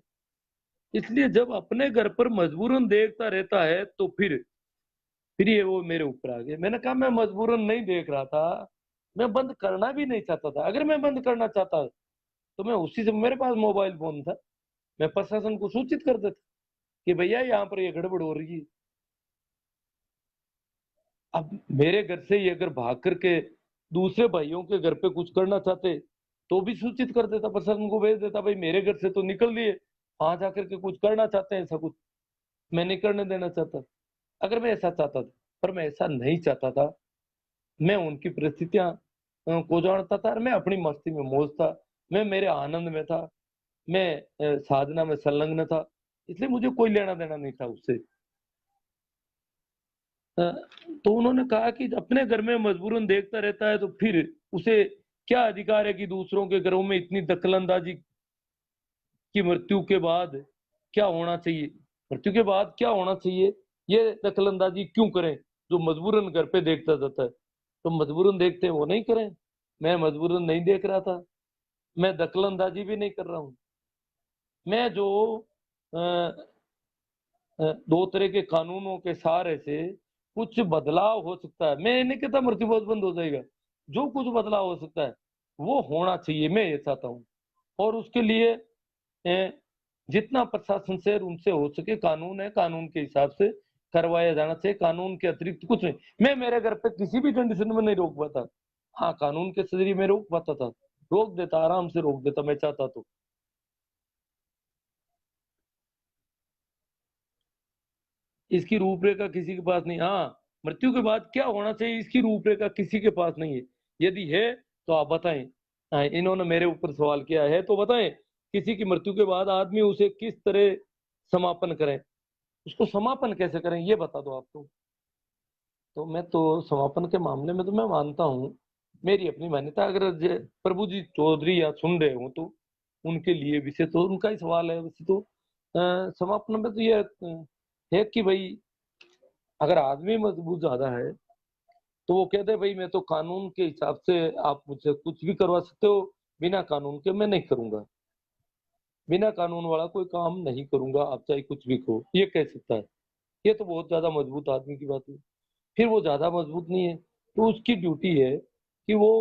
इसलिए जब अपने घर पर मजबूरन देखता रहता है तो फिर ये वो मेरे ऊपर आ गए। मैंने कहा मैं मजबूरन नहीं देख रहा था, मैं बंद करना भी नहीं चाहता था। अगर मैं बंद करना चाहता तो मैं उसी से, मेरे पास मोबाइल फोन था, मैं प्रशासन को सूचित कर देता कि भैया यहाँ पर ये गड़बड़ हो रही है। अब मेरे घर से ये अगर भाग करके दूसरे भाइयों के घर पे कुछ करना चाहते तो भी सूचित कर देता, प्रशासन को भेज देता, भाई मेरे घर से तो निकल लिए, वहां जाकर के कुछ करना चाहते हैं, ऐसा कुछ मैं नहीं करने देना चाहता। अगर मैं ऐसा चाहता था, पर मैं ऐसा नहीं चाहता था। मैं उनकी परिस्थितियां को जानता था और मैं अपनी मस्ती में मौज था, मैं मेरे आनंद में था, मैं साधना में संलग्न था। इसलिए मुझे कोई लेना देना नहीं था उससे। अ, तो उन्होंने कहा कि अपने घर में मजबूरन देखता रहता है तो फिर उसे क्या अधिकार है कि दूसरों के घरों में इतनी दखलंदाजी की, मृत्यु के बाद क्या होना चाहिए, मृत्यु के बाद क्या होना चाहिए, ये दखलंदाजी क्यों करें। जो मजबूरन घर पे देखता जाता है, तो मजबूरन देखते हैं वो नहीं करें। मैं मजबूरन नहीं देख रहा था, मैं दखलंदाजी भी नहीं कर रहा हूँ। मैं जो अ, दो तरह के कानूनों के सहारे से कुछ बदलाव हो सकता है, मैं ये नहीं कहता मृत्यु बहुत बंद हो जाएगा, जो कुछ बदलाव हो सकता है वो होना चाहिए, मैं ये चाहता हूँ। और उसके लिए जितना प्रशासन से और उनसे हो सके, कानून है, कानून के हिसाब से करवाया जाना चाहिए, कानून के अतिरिक्त कुछ नहीं। मैं मेरे घर पे किसी भी कंडीशन में नहीं रोक पाता, हाँ कानून के जरिए मैं रोक पाता था, रोक देता, आराम से रोक देता मैं चाहता तो। इसकी रूपरेखा किसी के पास नहीं, हाँ मृत्यु के बाद क्या होना चाहिए इसकी रूपरेखा किसी के पास नहीं है। यदि है तो आप बताएं। हाँ, इन्होंने मेरे ऊपर सवाल किया है तो बताएं, किसी की मृत्यु के बाद आदमी उसे किस तरह समापन करें, उसको समापन कैसे करें ये बता दो आप तो मैं तो समापन के मामले में तो मैं मानता हूँ, मेरी अपनी मान्यता, अगर प्रभु जी चौधरी या सुन रहे हो तो उनके लिए विषय तो उनका ही सवाल है वैसे तो। समापन में तो ये है कि भाई अगर आदमी मजबूत ज्यादा है तो वो कहते हैं भाई मैं तो कानून के हिसाब से, आप मुझसे कुछ भी करवा सकते हो, बिना कानून के मैं नहीं करूंगा, बिना कानून वाला कोई काम नहीं करूंगा, आप चाहे कुछ भी कहो, ये कह सकता है। ये तो बहुत ज्यादा मजबूत आदमी की बात है। फिर वो ज्यादा मजबूत नहीं है तो उसकी ड्यूटी है कि वो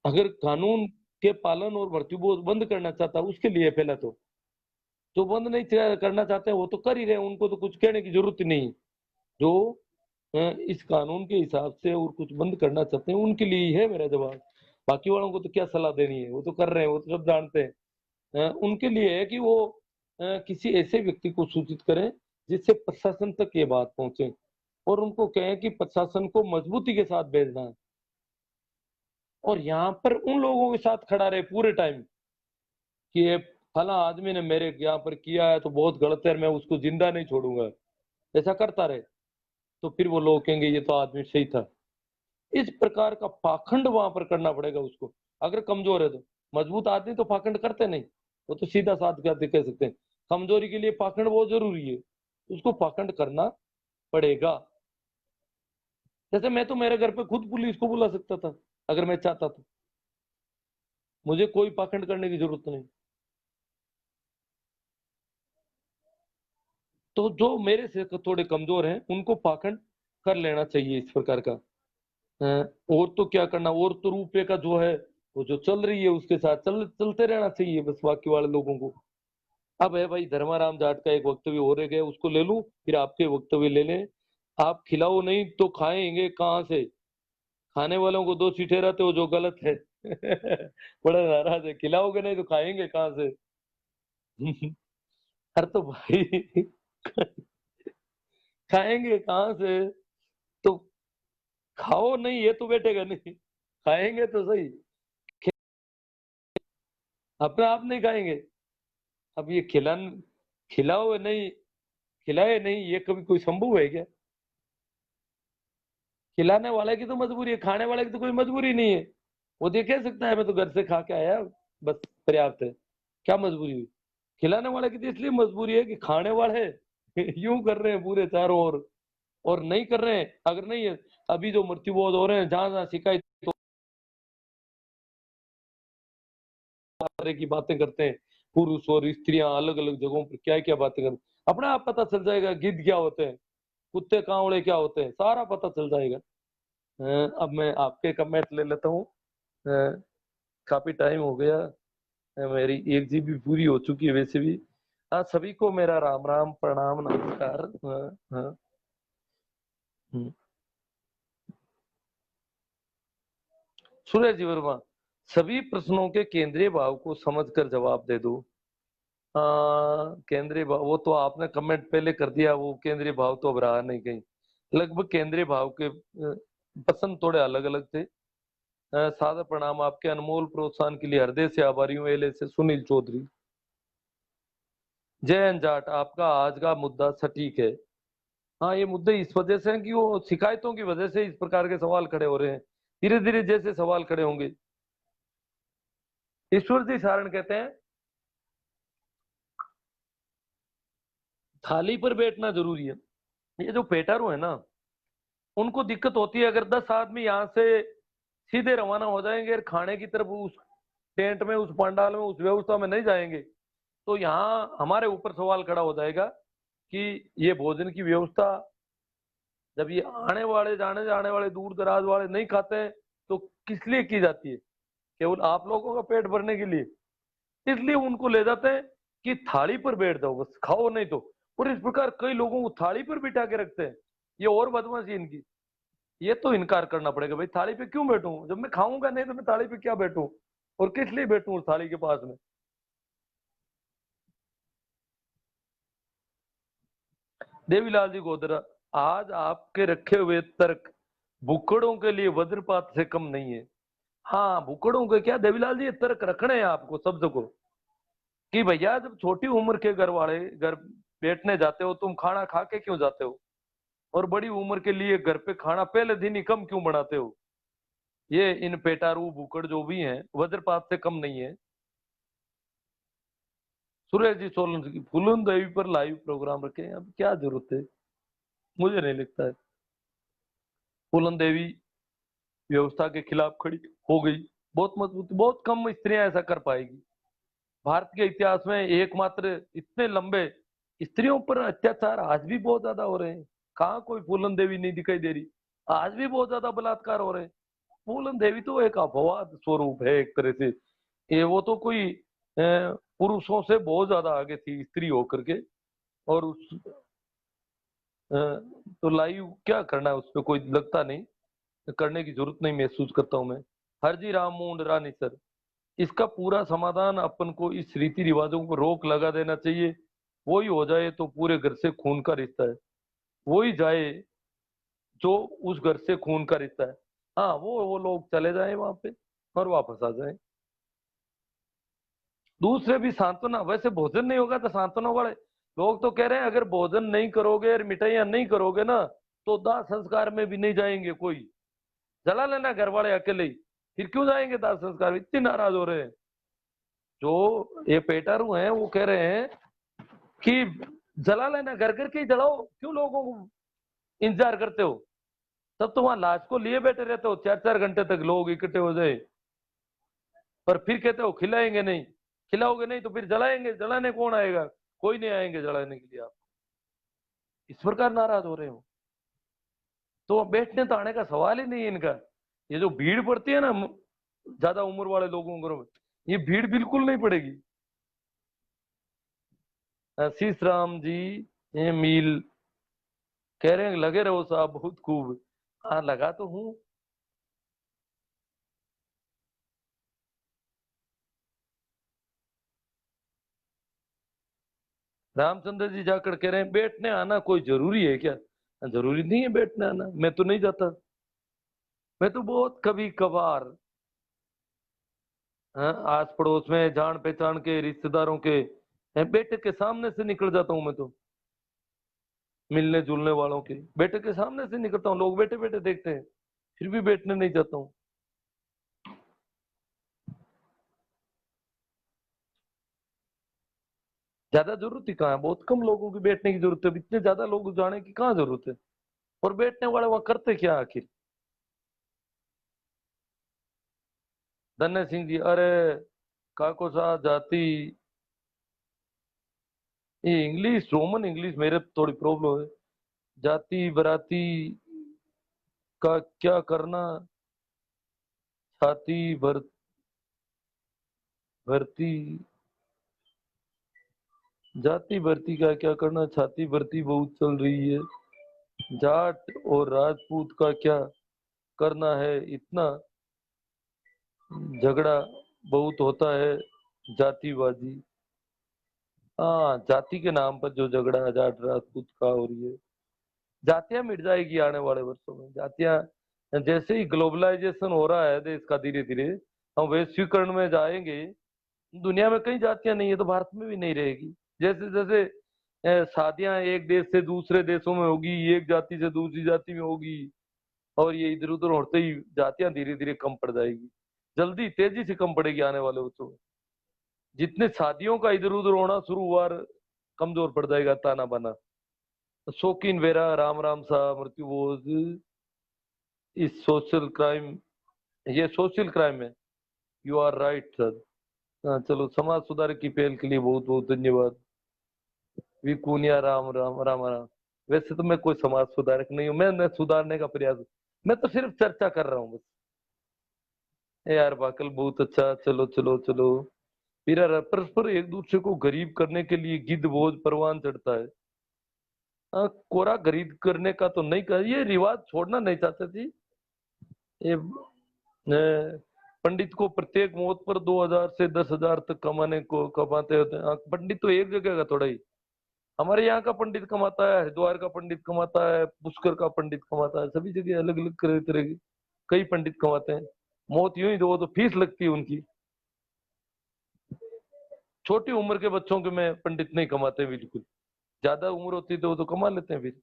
अगर कानून के पालन और मृत्यु वो बंद करना चाहता है उसके लिए पहला तो, जो बंद नहीं करना चाहते हैं वो तो कर ही रहे हैं, उनको तो कुछ कहने की जरूरत ही नहीं है। जो इस कानून के हिसाब से और कुछ बंद करना चाहते हैं उनके लिए ही है मेरा जवाब। बाकी वालों को तो क्या सलाह देनी है, वो तो कर रहे हैं, वो तो सब जानते हैं। उनके लिए है कि वो किसी ऐसे व्यक्ति को सूचित करें जिससे प्रशासन तक ये बात पहुंचे, और उनको कहें कि प्रशासन को मजबूती के साथ भेजना है, और यहाँ पर उन लोगों के साथ खड़ा रहे पूरे टाइम कि ये फला आदमी ने मेरे यहाँ पर किया है तो बहुत गलत है, मैं उसको जिंदा नहीं छोड़ूंगा, ऐसा करता रहे। तो फिर वो लोग कहेंगे ये तो आदमी सही था। इस प्रकार का पाखंड वहां पर करना पड़ेगा उसको। अगर कमजोर है तो, मजबूत आदमी तो पाखंड करते नहीं, वो तो सीधा साध कर कह सकते हैं। कमजोरी के लिए पाखंड बहुत जरूरी है, उसको पाखंड करना पड़ेगा। जैसे मैं तो मेरे घर पे खुद पुलिस को बुला सकता था अगर मैं चाहता तो, मुझे कोई पाखंड करने की जरूरत नहीं। तो जो मेरे से थोड़े कमजोर हैं उनको पाखंड कर लेना चाहिए इस प्रकार का। और तो क्या करना, और तो रूपरेखा जो है वो जो चल रही है उसके साथ चलते रहना चाहिए बस, बाकी वाले लोगों को। अब है भाई धर्माराम जाट का एक वक्तव्य हो रह गया, उसको ले लूं फिर आपके वक्तव्य ले लें। आप खिलाओ नहीं तो खाएंगे कहाँ से? खाने वालों को दोषी ठहराते हो जो गलत है। बड़ा नाराज है, खिलाओगे नहीं तो खाएंगे कहाँ से? अरे तो भाई खाएंगे कहाँ से? तो खाओ नहीं, ये तो बैठेगा नहीं, खाएंगे तो सही, अपने आप नहीं खाएंगे। अब ये खिलाओ नहीं, खिलाए नहीं, ये कभी कोई संभव है क्या? खिलाने वाले की तो मजबूरी है, खाने वाले की तो कोई मजबूरी नहीं है। वो तो ये कह सकता है मैं तो घर से खा के आया, बस पर्याप्त है, क्या मजबूरी हुई? खिलाने वाले की तो इसलिए मजबूरी है कि खाने वाले यूं कर रहे हैं पूरे चारों ओर, और नहीं कर रहे हैं, अगर नहीं है, अभी जो मृत्युबोध हो रहे हैं जहां जहां शिकायत तरह की बातें करते हैं, पुरुष और स्त्रियां अलग अलग जगहों पर क्या क्या बातें करते हैं, अपने आप पता चल जाएगा गिद्ध क्या होते हैं, कुत्ते कांवड़े क्या होते हैं, सारा पता चल जाएगा। अब मैं आपके कमेंट ले लेता हूँ। अ, काफी टाइम हो गया, मेरी 1 GB पूरी हो चुकी है वैसे भी। सभी को मेरा राम राम प्रणाम नमस्कार। हाँ, हम्म। सूर्य जी वर्मा, सभी प्रश्नों के केंद्रीय भाव को समझकर जवाब दे दो। केंद्रीय भाव वो तो आपने कमेंट पहले कर दिया, वो केंद्रीय भाव तो अब रहा नहीं कहीं। लगभग केंद्रीय भाव के पसंद थोड़े अलग अलग थे। सादर प्रणाम, आपके अनमोल प्रोत्साहन के लिए हृदय से आभारी हूँ। एले से सुनील चौधरी। जय जाट, आपका आज का मुद्दा सटीक है। हाँ, ये मुद्दे इस वजह से हैं कि वो शिकायतों की वजह से इस प्रकार के सवाल खड़े हो रहे हैं। धीरे धीरे जैसे सवाल खड़े होंगे। ईश्वर जी सारण कहते हैं थाली पर बैठना जरूरी है। ये जो पेटारू है ना, उनको दिक्कत होती है अगर 10 आदमी यहाँ से सीधे रवाना हो जाएंगे और खाने की तरफ उस टेंट में, उस पंडाल में, उस व्यवस्था में नहीं जाएंगे, तो यहाँ हमारे ऊपर सवाल खड़ा हो जाएगा कि ये भोजन की व्यवस्था, जब ये आने वाले जाने जाने वाले दूर दराज वाले नहीं खाते हैं, तो किस लिए की जाती है? केवल आप लोगों का पेट भरने के लिए? इसलिए उनको ले जाते हैं कि थाली पर बैठ जाओ, बस खाओ नहीं तो। और इस प्रकार कई लोगों को थाली पर बिठा के रखते हैं। ये और बदमाशी इनकी। ये तो इनकार करना पड़ेगा भाई, थाली पे क्यों बैठूं जब मैं खाऊंगा नहीं, तो मैं थाली पे क्या बैठूं, और किस लिए बैठूं उस थाली के पास में? देवीलाल जी गोदरा, आज आपके रखे हुए तर्क भुक्कड़ों के लिए वज्रपात से कम नहीं है। हाँ, भुक्कड़ों के क्या देवीलाल जी, ये तर्क रखने हैं आपको शब्द को, कि भैया जब छोटी उम्र के घर वाले घर बैठने जाते हो, तुम खाना खा के क्यों जाते हो? और बड़ी उम्र के लिए घर पे खाना पहले दिन ही कम क्यों बनाते हो? ये इन पेटारू भुक्कड़ जो भी हैं वज्रपात से कम नहीं है। सुरेश जी सोलन की फूलन देवी पर लाइव प्रोग्राम रखे हैं, अब क्या जरूरत है? मुझे नहीं लगता है फूलन देवी व्यवस्था के खिलाफ खड़ी हो गई। बहुत मजबूत, बहुत कम स्त्रियां ऐसा कर पाएगी। भारत के इतिहास में एकमात्र इतने लंबे स्त्रियों पर अत्याचार आज भी बहुत ज्यादा हो रहे हैं। कहाँ कोई फूलन देवी नहीं दिखाई दे रही? आज भी बहुत ज्यादा बलात्कार हो रहे हैं। फूलन देवी तो एक अपवाद स्वरूप है एक तरह से। ये वो तो कोई पुरुषों से बहुत ज्यादा आगे थी स्त्री होकर के। और उस तो लाइव क्या करना है उस पर, कोई लगता नहीं, करने की जरूरत नहीं महसूस करता हूं मैं। हरजी राम मूंड रानी सर, इसका पूरा समाधान अपन को इस रीति रिवाजों को रोक लगा देना चाहिए। वही हो जाए तो पूरे घर से खून का रिश्ता है। वही जाए जो उस घर से खून का रिश्ता है। हाँ, वो लोग चले जाएं वहां पे और वापस आ जाएं। दूसरे भी सांत्वना, वैसे भोजन नहीं होगा तो सांत्वना वाले लोग तो कह रहे हैं अगर भोजन नहीं करोगे और मिठाइयां नहीं करोगे ना, तो दाह संस्कार में भी नहीं जाएंगे कोई। जला लेना घर वाले अकेले ही, फिर क्यों जाएंगे दाह संस्कार में? इतने नाराज हो रहे हैं जो ये पेटारू हैं, वो कह रहे हैं कि जला लेना, घर घर के ही जलाओ, क्यों लोगों को इंतजार करते हो? तब तो वहां लाश को लिए बैठे रहते हो 4 4 घंटे तक, लोग इकट्ठे हो जाए, पर फिर कहते हो खिलाएंगे नहीं। खिलाओगे नहीं तो फिर जलाएंगे, जलाने कौन आएगा? कोई नहीं आएंगे जलाने के लिए। आप इस प्रकार नाराज हो रहे हो, तो बैठने तो आने का सवाल ही नहीं है इनका। ये जो भीड़ पड़ती है ना ज्यादा उम्र वाले लोगों को, ये भीड़ बिल्कुल नहीं पड़ेगी। शीश राम जी, ये मील कह रहे हैं लगे रहो साहब बहुत खूब। हाँ लगा तो हूँ। रामचंद्र जी जाकर कह रहे हैं बैठने आना कोई जरूरी है क्या? जरूरी नहीं है बैठने आना, मैं तो नहीं जाता। मैं तो बहुत कभी कभार, हाँ, आस पड़ोस में जान पहचान के रिश्तेदारों के बेटे के सामने से निकल जाता हूँ मैं तो। मिलने जुलने वालों के बेटे के सामने से निकलता हूँ, लोग बैठे बैठे देखते हैं, फिर भी बैठने नहीं जाता हूँ। ज्यादा जरूरत ही कहाँ है, बहुत कम लोगों की बैठने की जरूरत है, इतने ज्यादा लोग जाने की कहाँ जरूरत है? और बैठने वाले वहां करते क्या आखिर? धन्य सिंह जी, अरे काको सा जाति, ये इंग्लिश रोमन इंग्लिश मेरे थोड़ी प्रॉब्लम है। जाति बराती का क्या करना, छाती भरती, जाति भर्ती का क्या करना, छाती भर्ती बहुत चल रही है। जाट और राजपूत का क्या करना है, इतना झगड़ा बहुत होता है, जातिवादी। हाँ, जाति के नाम पर जो झगड़ा है जाट राजपूत का हो रही है, जातियां मिट जाएगी आने वाले वर्षों में। जातियां जैसे ही ग्लोबलाइजेशन हो रहा है देश का धीरे धीरे, हम वैश्वीकरण में जाएंगे, दुनिया में कई जातियां नहीं है तो भारत में भी नहीं रहेगी। जैसे जैसे शादियां एक देश से दूसरे देशों में होगी, एक जाति से दूसरी जाति में होगी, और ये इधर उधर होते ही जातियां धीरे धीरे कम पड़ जाएगी, जल्दी तेजी से कम पड़ेगी आने वाले वर्षों में। जितने शादियों का इधर उधर होना शुरू हुआ, कमजोर पड़ जाएगा ताना बाना। शौकीन वेरा राम राम सा मृत्यु बोझ, इस सोशल क्राइम, ये सोशल क्राइम है। You are right sir. हाँ चलो, समाज सुधार की पहल के लिए बहुत बहुत धन्यवाद। विकुनिया राम राम राम राम। वैसे तो मैं कोई समाज सुधारक नहीं हूँ, मैं सुधारने का प्रयास, मैं तो सिर्फ चर्चा कर रहा हूँ बस। ए यार बाकल बहुत अच्छा, चलो चलो चलो। फिर यार परस्पर एक दूसरे को गरीब करने के लिए गिद्ध भोज परवान चढ़ता है। हाँ, कोरा गरीब करने का तो नहीं कर, ये रिवाज छोड़ना नहीं चाहते थी ये। पंडित को प्रत्येक मौत पर 2,000 से 10,000 तक कमाने को कमाते होते हैं। हाँ, पंडित तो एक जगह का थोड़ा ही, हमारे यहाँ का पंडित कमाता है, हरिद्वार का पंडित कमाता है, पुष्कर का पंडित कमाता है, सभी जगह अलग अलग तरह तरह के कई पंडित कमाते हैं। मौत यूं ही दो तो फीस लगती है उनकी। छोटी उम्र के बच्चों के में पंडित नहीं कमाते बिल्कुल, ज्यादा उम्र होती है तो वो तो कमा लेते हैं फिर।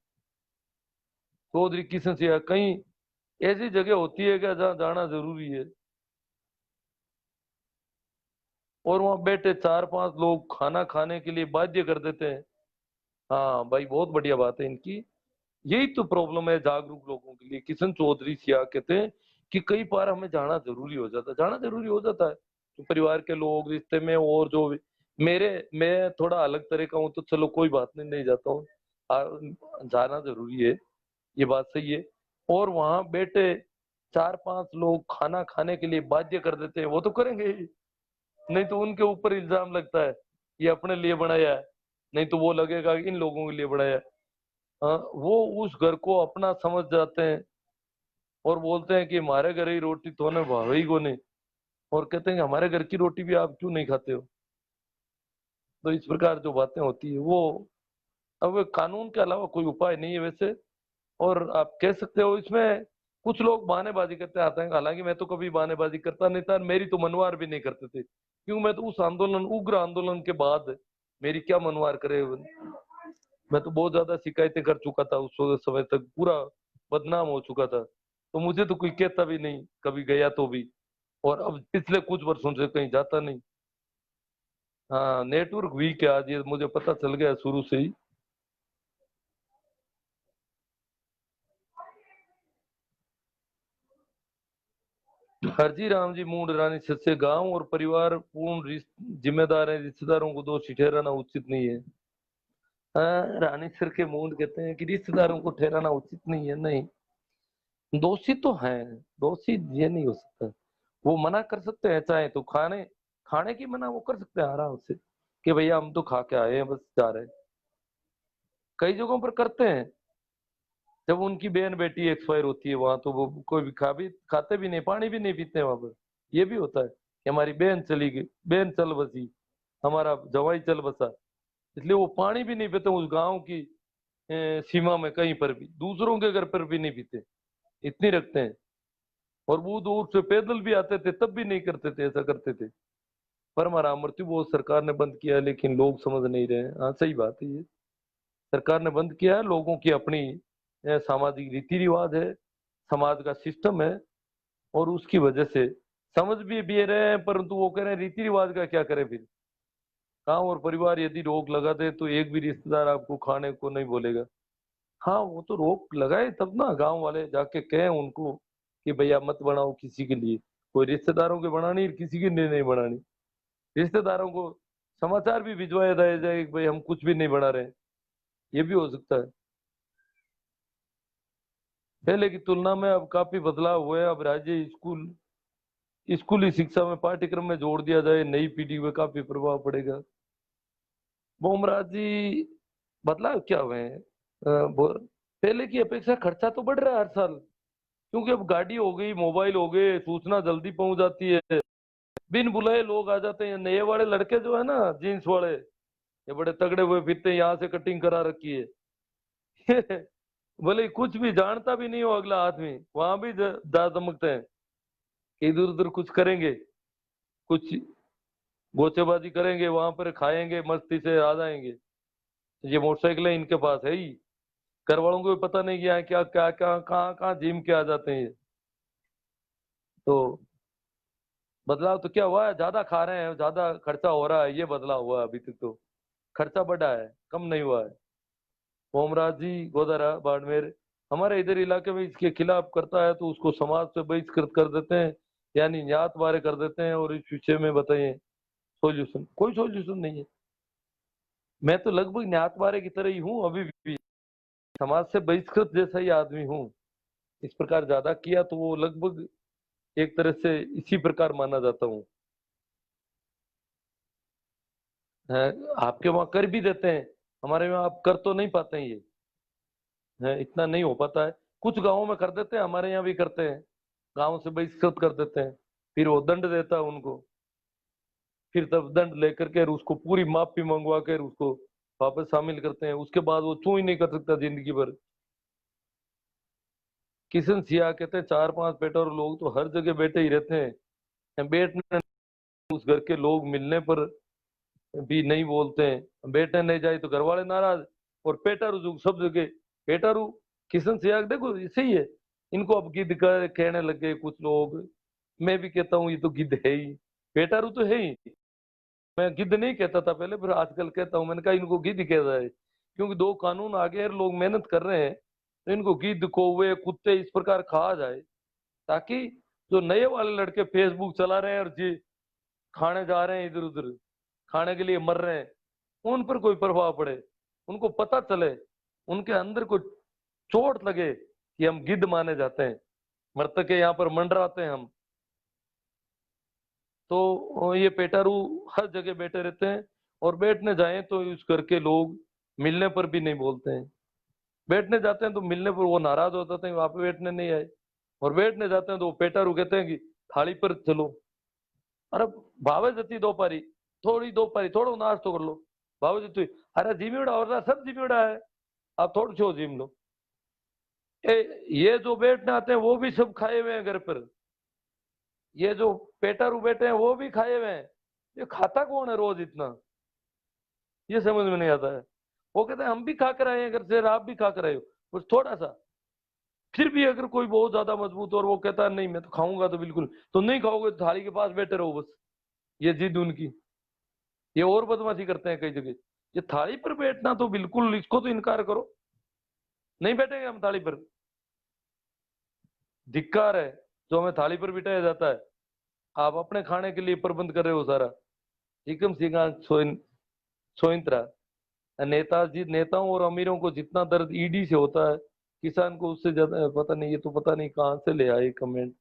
चौधरी किशन से कहीं ऐसी जगह होती है क्या जहाँ जाना जरूरी है, और वहां बैठे चार पांच लोग खाना खाने के लिए बाध्य कर देते हैं। हाँ भाई, बहुत बढ़िया बात है इनकी। यही तो प्रॉब्लम है जागरूक लोगों के लिए। किशन चौधरी सिया कहते हैं कि कई बार हमें जाना जरूरी हो जाता है, जाना जरूरी हो जाता है तो परिवार के लोग रिश्ते में और जो भी। मेरे मैं थोड़ा अलग तरह का हूँ तो चलो कोई बात नहीं, नहीं जाता हूँ। जाना जरूरी है, ये बात सही है। और वहां बैठे चार पांच लोग खाना खाने के लिए बाध्य कर देते हैं, वो तो करेंगे ही, नहीं तो उनके ऊपर इल्जाम लगता है ये अपने लिए बनाया है, नहीं तो वो लगेगा कि इन लोगों के लिए बनाया है। वो उस घर को अपना समझ जाते हैं और बोलते हैं कि हमारे घर ही रोटी तो ने भाई को नहीं, और कहते हैं कि हमारे घर की रोटी भी आप क्यों नहीं खाते हो। तो इस प्रकार जो बातें होती है वो, अब कानून के अलावा कोई उपाय नहीं है वैसे। और आप कह सकते हो इसमें कुछ लोग बहानेबाजी करते आते हैं, हालांकि मैं तो कभी बहानेबाजी करता नहीं था, मेरी तो मनवार भी नहीं करते थे, क्यों मैं तो उस आंदोलन उग्र आंदोलन के बाद मेरी क्या मनवार करे। मैं तो बहुत ज्यादा शिकायतें कर चुका था उस समय तक, पूरा बदनाम हो चुका था, तो मुझे तो कोई कहता भी नहीं कभी गया तो भी। और अब पिछले कुछ वर्षों से कहीं जाता नहीं। हाँ, नेटवर्क वीक है आज, ये मुझे पता चल गया शुरू से ही। हरजी राम जी मूड रानी सच्चे गांव और परिवार पूर्ण जिम्मेदार है, रिश्तेदारों को दोषी ठहराना उचित नहीं है। हाँ, रानी सर के मूड कहते हैं कि रिश्तेदारों को ठहराना उचित नहीं है, नहीं, दोषी तो हैं, दोषी ये नहीं हो सकता। वो मना कर सकते हैं, चाहे तो खाने खाने की मना वो कर सकते हैं आराम से, कि भैया हम तो खा के आए हैं, बस जा रहे हैं। कई जगहों पर करते हैं, जब उनकी बहन बेटी एक्सपायर होती है वहां, तो वो कोई भी खाते भी नहीं, पानी भी नहीं पीते हैं वहां पर। ये भी होता है कि हमारी बहन चली गई, बहन चल बसी, हमारा जवाई चल बसा, इसलिए वो पानी भी नहीं पीते उस गांव की सीमा में, कहीं पर भी दूसरों के घर पर भी नहीं पीते, इतनी रखते हैं। और वो दूर से पैदल भी आते थे तब भी नहीं करते थे, ऐसा करते थे। पर हमारा मृत्यु बहुत सरकार ने बंद किया है, लेकिन लोग समझ नहीं रहे हैं। हाँ सही बात है, ये सरकार ने बंद किया है, लोगों की अपनी सामाजिक रीति रिवाज है, समाज का सिस्टम है, और उसकी वजह से समझ भी रहे हैं, परंतु वो कह रहे हैं रीति रिवाज का क्या करें फिर। गांव और परिवार यदि रोक लगा दे तो एक भी रिश्तेदार आपको खाने को नहीं बोलेगा। हाँ वो तो रोक लगाए तब ना, गांव वाले जाके कहें उनको कि भैया मत बनाओ किसी के लिए, कोई रिश्तेदारों के बनानी, किसी के लिए नहीं बनानी। रिश्तेदारों को समाचार भी भिजवाया जाए कि भाई हम कुछ भी नहीं बना रहे हैं, ये भी हो सकता है। पहले की तुलना में अब काफी बदलाव हुआ है। अब राज्य स्कूली शिक्षा में पाठ्यक्रम में जोड़ दिया जाए, नई पीढ़ी में काफी प्रभाव पड़ेगा। मोमराज जी, बदलाव क्या हुए हैं? पहले की अपेक्षा खर्चा तो बढ़ रहा है हर साल, क्योंकि अब गाड़ी हो गई, मोबाइल हो गए, सूचना जल्दी पहुंच जाती है, बिन बुलाए लोग आ जाते हैं। नए वाले लड़के जो है ना, जीन्स वाले, ये बड़े तगड़े हुए फिरते हैं, यहाँ से कटिंग करा रखी है। भले कुछ भी जानता भी नहीं हो अगला आदमी, वहां भी जा दमकते हैं कि इधर उधर कुछ करेंगे, कुछ गोचेबाजी करेंगे, वहां पर खाएंगे, मस्ती से आ जाएंगे। ये मोटरसाइकिलें इनके पास है ही, घर वालों को भी पता नहीं कि यहाँ क्या क्या क्या कहाँ कहाँ जिम के आ जाते हैं ये। तो बदलाव तो क्या हुआ है, ज्यादा खा रहे हैं, ज्यादा खर्चा हो रहा है, ये बदलाव हुआ है। अभी तक तो खर्चा बढ़ा है, कम नहीं हुआ है। ओमराज जी, गोदरा, बाड़मेर, हमारे इधर इलाके में इसके खिलाफ करता है तो उसको समाज से बहिष्कृत कर देते हैं, यानी न्यात बारे कर देते हैं। और इस विषय में बताइए सोल्यूशन, कोई सोल्यूशन नहीं है। मैं तो लगभग न्यात बारे की तरह ही हूँ अभी भी, समाज से बहिष्कृत जैसा ही आदमी हूँ। इस प्रकार ज्यादा किया तो वो लगभग एक तरह से इसी प्रकार माना जाता हूँ। आपके वहां कर भी देते हैं, हमारे वहां आप कर तो नहीं पाते हैं ये, है इतना नहीं हो पाता है। कुछ गांवों में कर देते हैं, हमारे यहाँ भी करते हैं, गांव से बहिष्कृत कर देते हैं, फिर वो दंड देता है उनको, फिर तब दंड लेकर के उसको पूरी माफी मंगवा कर उसको वापस शामिल करते हैं, उसके बाद वो छू ही नहीं कर सकता जिंदगी भर। किशन सिया कहते हैं 4-5 बेटे, और लोग तो हर जगह बेटे ही रहते हैं, बैठने उस घर के लोग मिलने पर भी नहीं बोलते हैं, बैठने नहीं जाए तो घर वाले नाराज, और पेटारू जो सब जगह पेटारू। किशन सियाग देखो सही है, इनको अब गिद्ध का कहने लग गए कुछ लोग। मैं भी कहता हूँ ये तो गिद्ध है ही, पेटारू तो है ही। मैं गिद्ध नहीं कहता था पहले, फिर आजकल कहता हूँ, मैंने कहा इनको गिद्ध कह रहा है, क्योंकि दो कानून आ गए हैं, लोग मेहनत कर रहे हैं, तो इनको गिद्ध कौवे कुत्ते इस प्रकार कहा जाए, ताकि जो नए वाले लड़के फेसबुक चला रहे हैं और जी खाने जा रहे हैं इधर उधर, खाने के लिए मर रहे हैं, उन पर कोई प्रभाव पड़े, उनको पता चले, उनके अंदर कोई चोट लगे कि हम गिद्ध माने जाते हैं, मृतक के यहाँ पर मंडराते हैं हम। तो ये पेटारू हर जगह बैठे रहते हैं, और बैठने जाएं तो इस घर के लोग मिलने पर भी नहीं बोलते हैं। बैठने जाते हैं तो मिलने पर वो नाराज हो जाते हैं, वहां पे बैठने नहीं आए। और बैठने जाते हैं तो वो पेटारू कहते हैं कि थाली पर चलो। अरे भावे जती दो पारी, थोड़ी दो पारी थोड़ो नाश्तो कर लो, भावे जती, अरे जिम्मेड़ा हो रहा, सब जिम्मेड़ा है, आप थोड़ी छो जिम लो। ए, ये जो बैठने आते हैं वो भी सब खाए हुए हैं घर पर, ये जो पेटारू बैठे हैं वो भी खाए हुए हैं। ये खाता कौन है रोज इतना, ये समझ में नहीं आता है। वो कहते हैं हम भी खा कर आए हैं घर से, आप भी खा कर आए हो, बस थोड़ा सा। फिर भी अगर कोई बहुत ज्यादा मजबूत और वो कहता है नहीं मैं तो खाऊंगा, तो बिल्कुल तो नहीं खाओगे, तो थाली के पास बैठे रहो बस, ये जिद उनकी। ये और बदमाशी करते हैं कई जगह, ये थाली पर बैठना तो बिल्कुल, इसको तो इनकार करो, नहीं बैठेंगे हम थाली पर। धिक्कार है जो हमें थाली पर बिठाया जाता है, आप अपने खाने के लिए प्रबंध कर रहे हो सारा। एकम सिंह सोइंत्रा, नेताजी, नेताओं और अमीरों को जितना दर्द ईडी से होता है, किसान को उससे ज्यादा पता नहीं। ये तो पता नहीं कहाँ से ले आए कमेंट।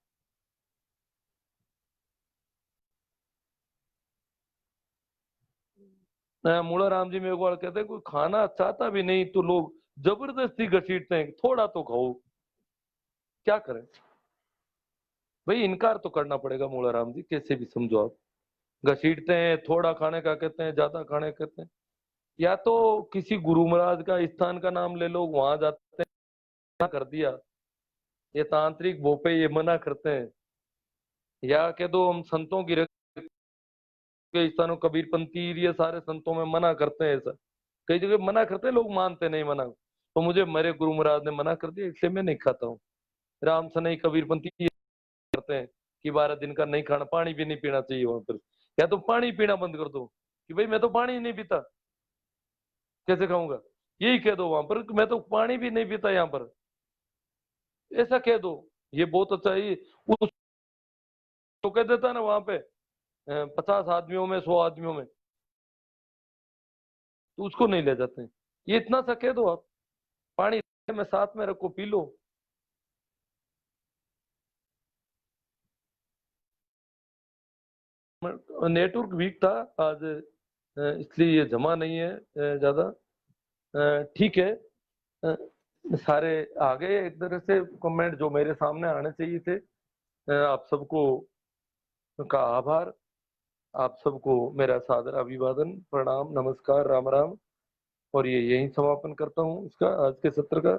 मूला राम जी मेरे को कहते हैं कोई खाना चाहता भी नहीं तो लोग जबरदस्ती घसीटते हैं, थोड़ा तो खाओ। क्या करें भाई, इनकार तो करना पड़ेगा मूला राम जी, कैसे भी समझो आप। घसीटते हैं, थोड़ा खाने का कहते हैं, ज्यादा खाने का कहते हैं। या तो किसी गुरु महाराज का स्थान का नाम ले लो, वहां जाते हैं, मना कर दिया। ये तांत्रिक भोपे ये मना करते हैं। या कह दो हम संतों की के स्थानों, कबीरपंथी ये सारे संतों में मना करते हैं ऐसा। कई जगह मना करते हैं, लोग मानते नहीं मना। तो मुझे मेरे गुरु महाराज ने मना कर दिया, इसलिए मैं नहीं खाता हूँ। राम से नहीं, कबीरपंथी ये करते हैं कि 12 दिन का नहीं खाना, पानी भी नहीं पीना चाहिए वहां पर। या तो पानी पीना बंद कर दो कि भाई मैं तो पानी ही नहीं पीता, कैसे खाऊंगा। यही कह दो वहां पर कि मैं तो पानी भी नहीं पीता यहाँ पर, ऐसा कह दो। ये बहुत अच्छा है। उस तो कह देता है ना वहां पे 50 आदमियों में, 100 आदमियों में, तो उसको नहीं ले जाते हैं। ये इतना सा कह दो आप, पानी में साथ में रखो, पी लो। नेटवर्क वीक था आज, इसलिए ये जमा नहीं है ज्यादा। ठीक है। अ, सारे आ गए एक तरह से कमेंट जो मेरे सामने आने चाहिए थे। आप सबको का आभार। आप सबको मेरा सादर अभिवादन, प्रणाम, नमस्कार, राम राम। और ये यही समापन करता हूँ इसका, आज के सत्र का।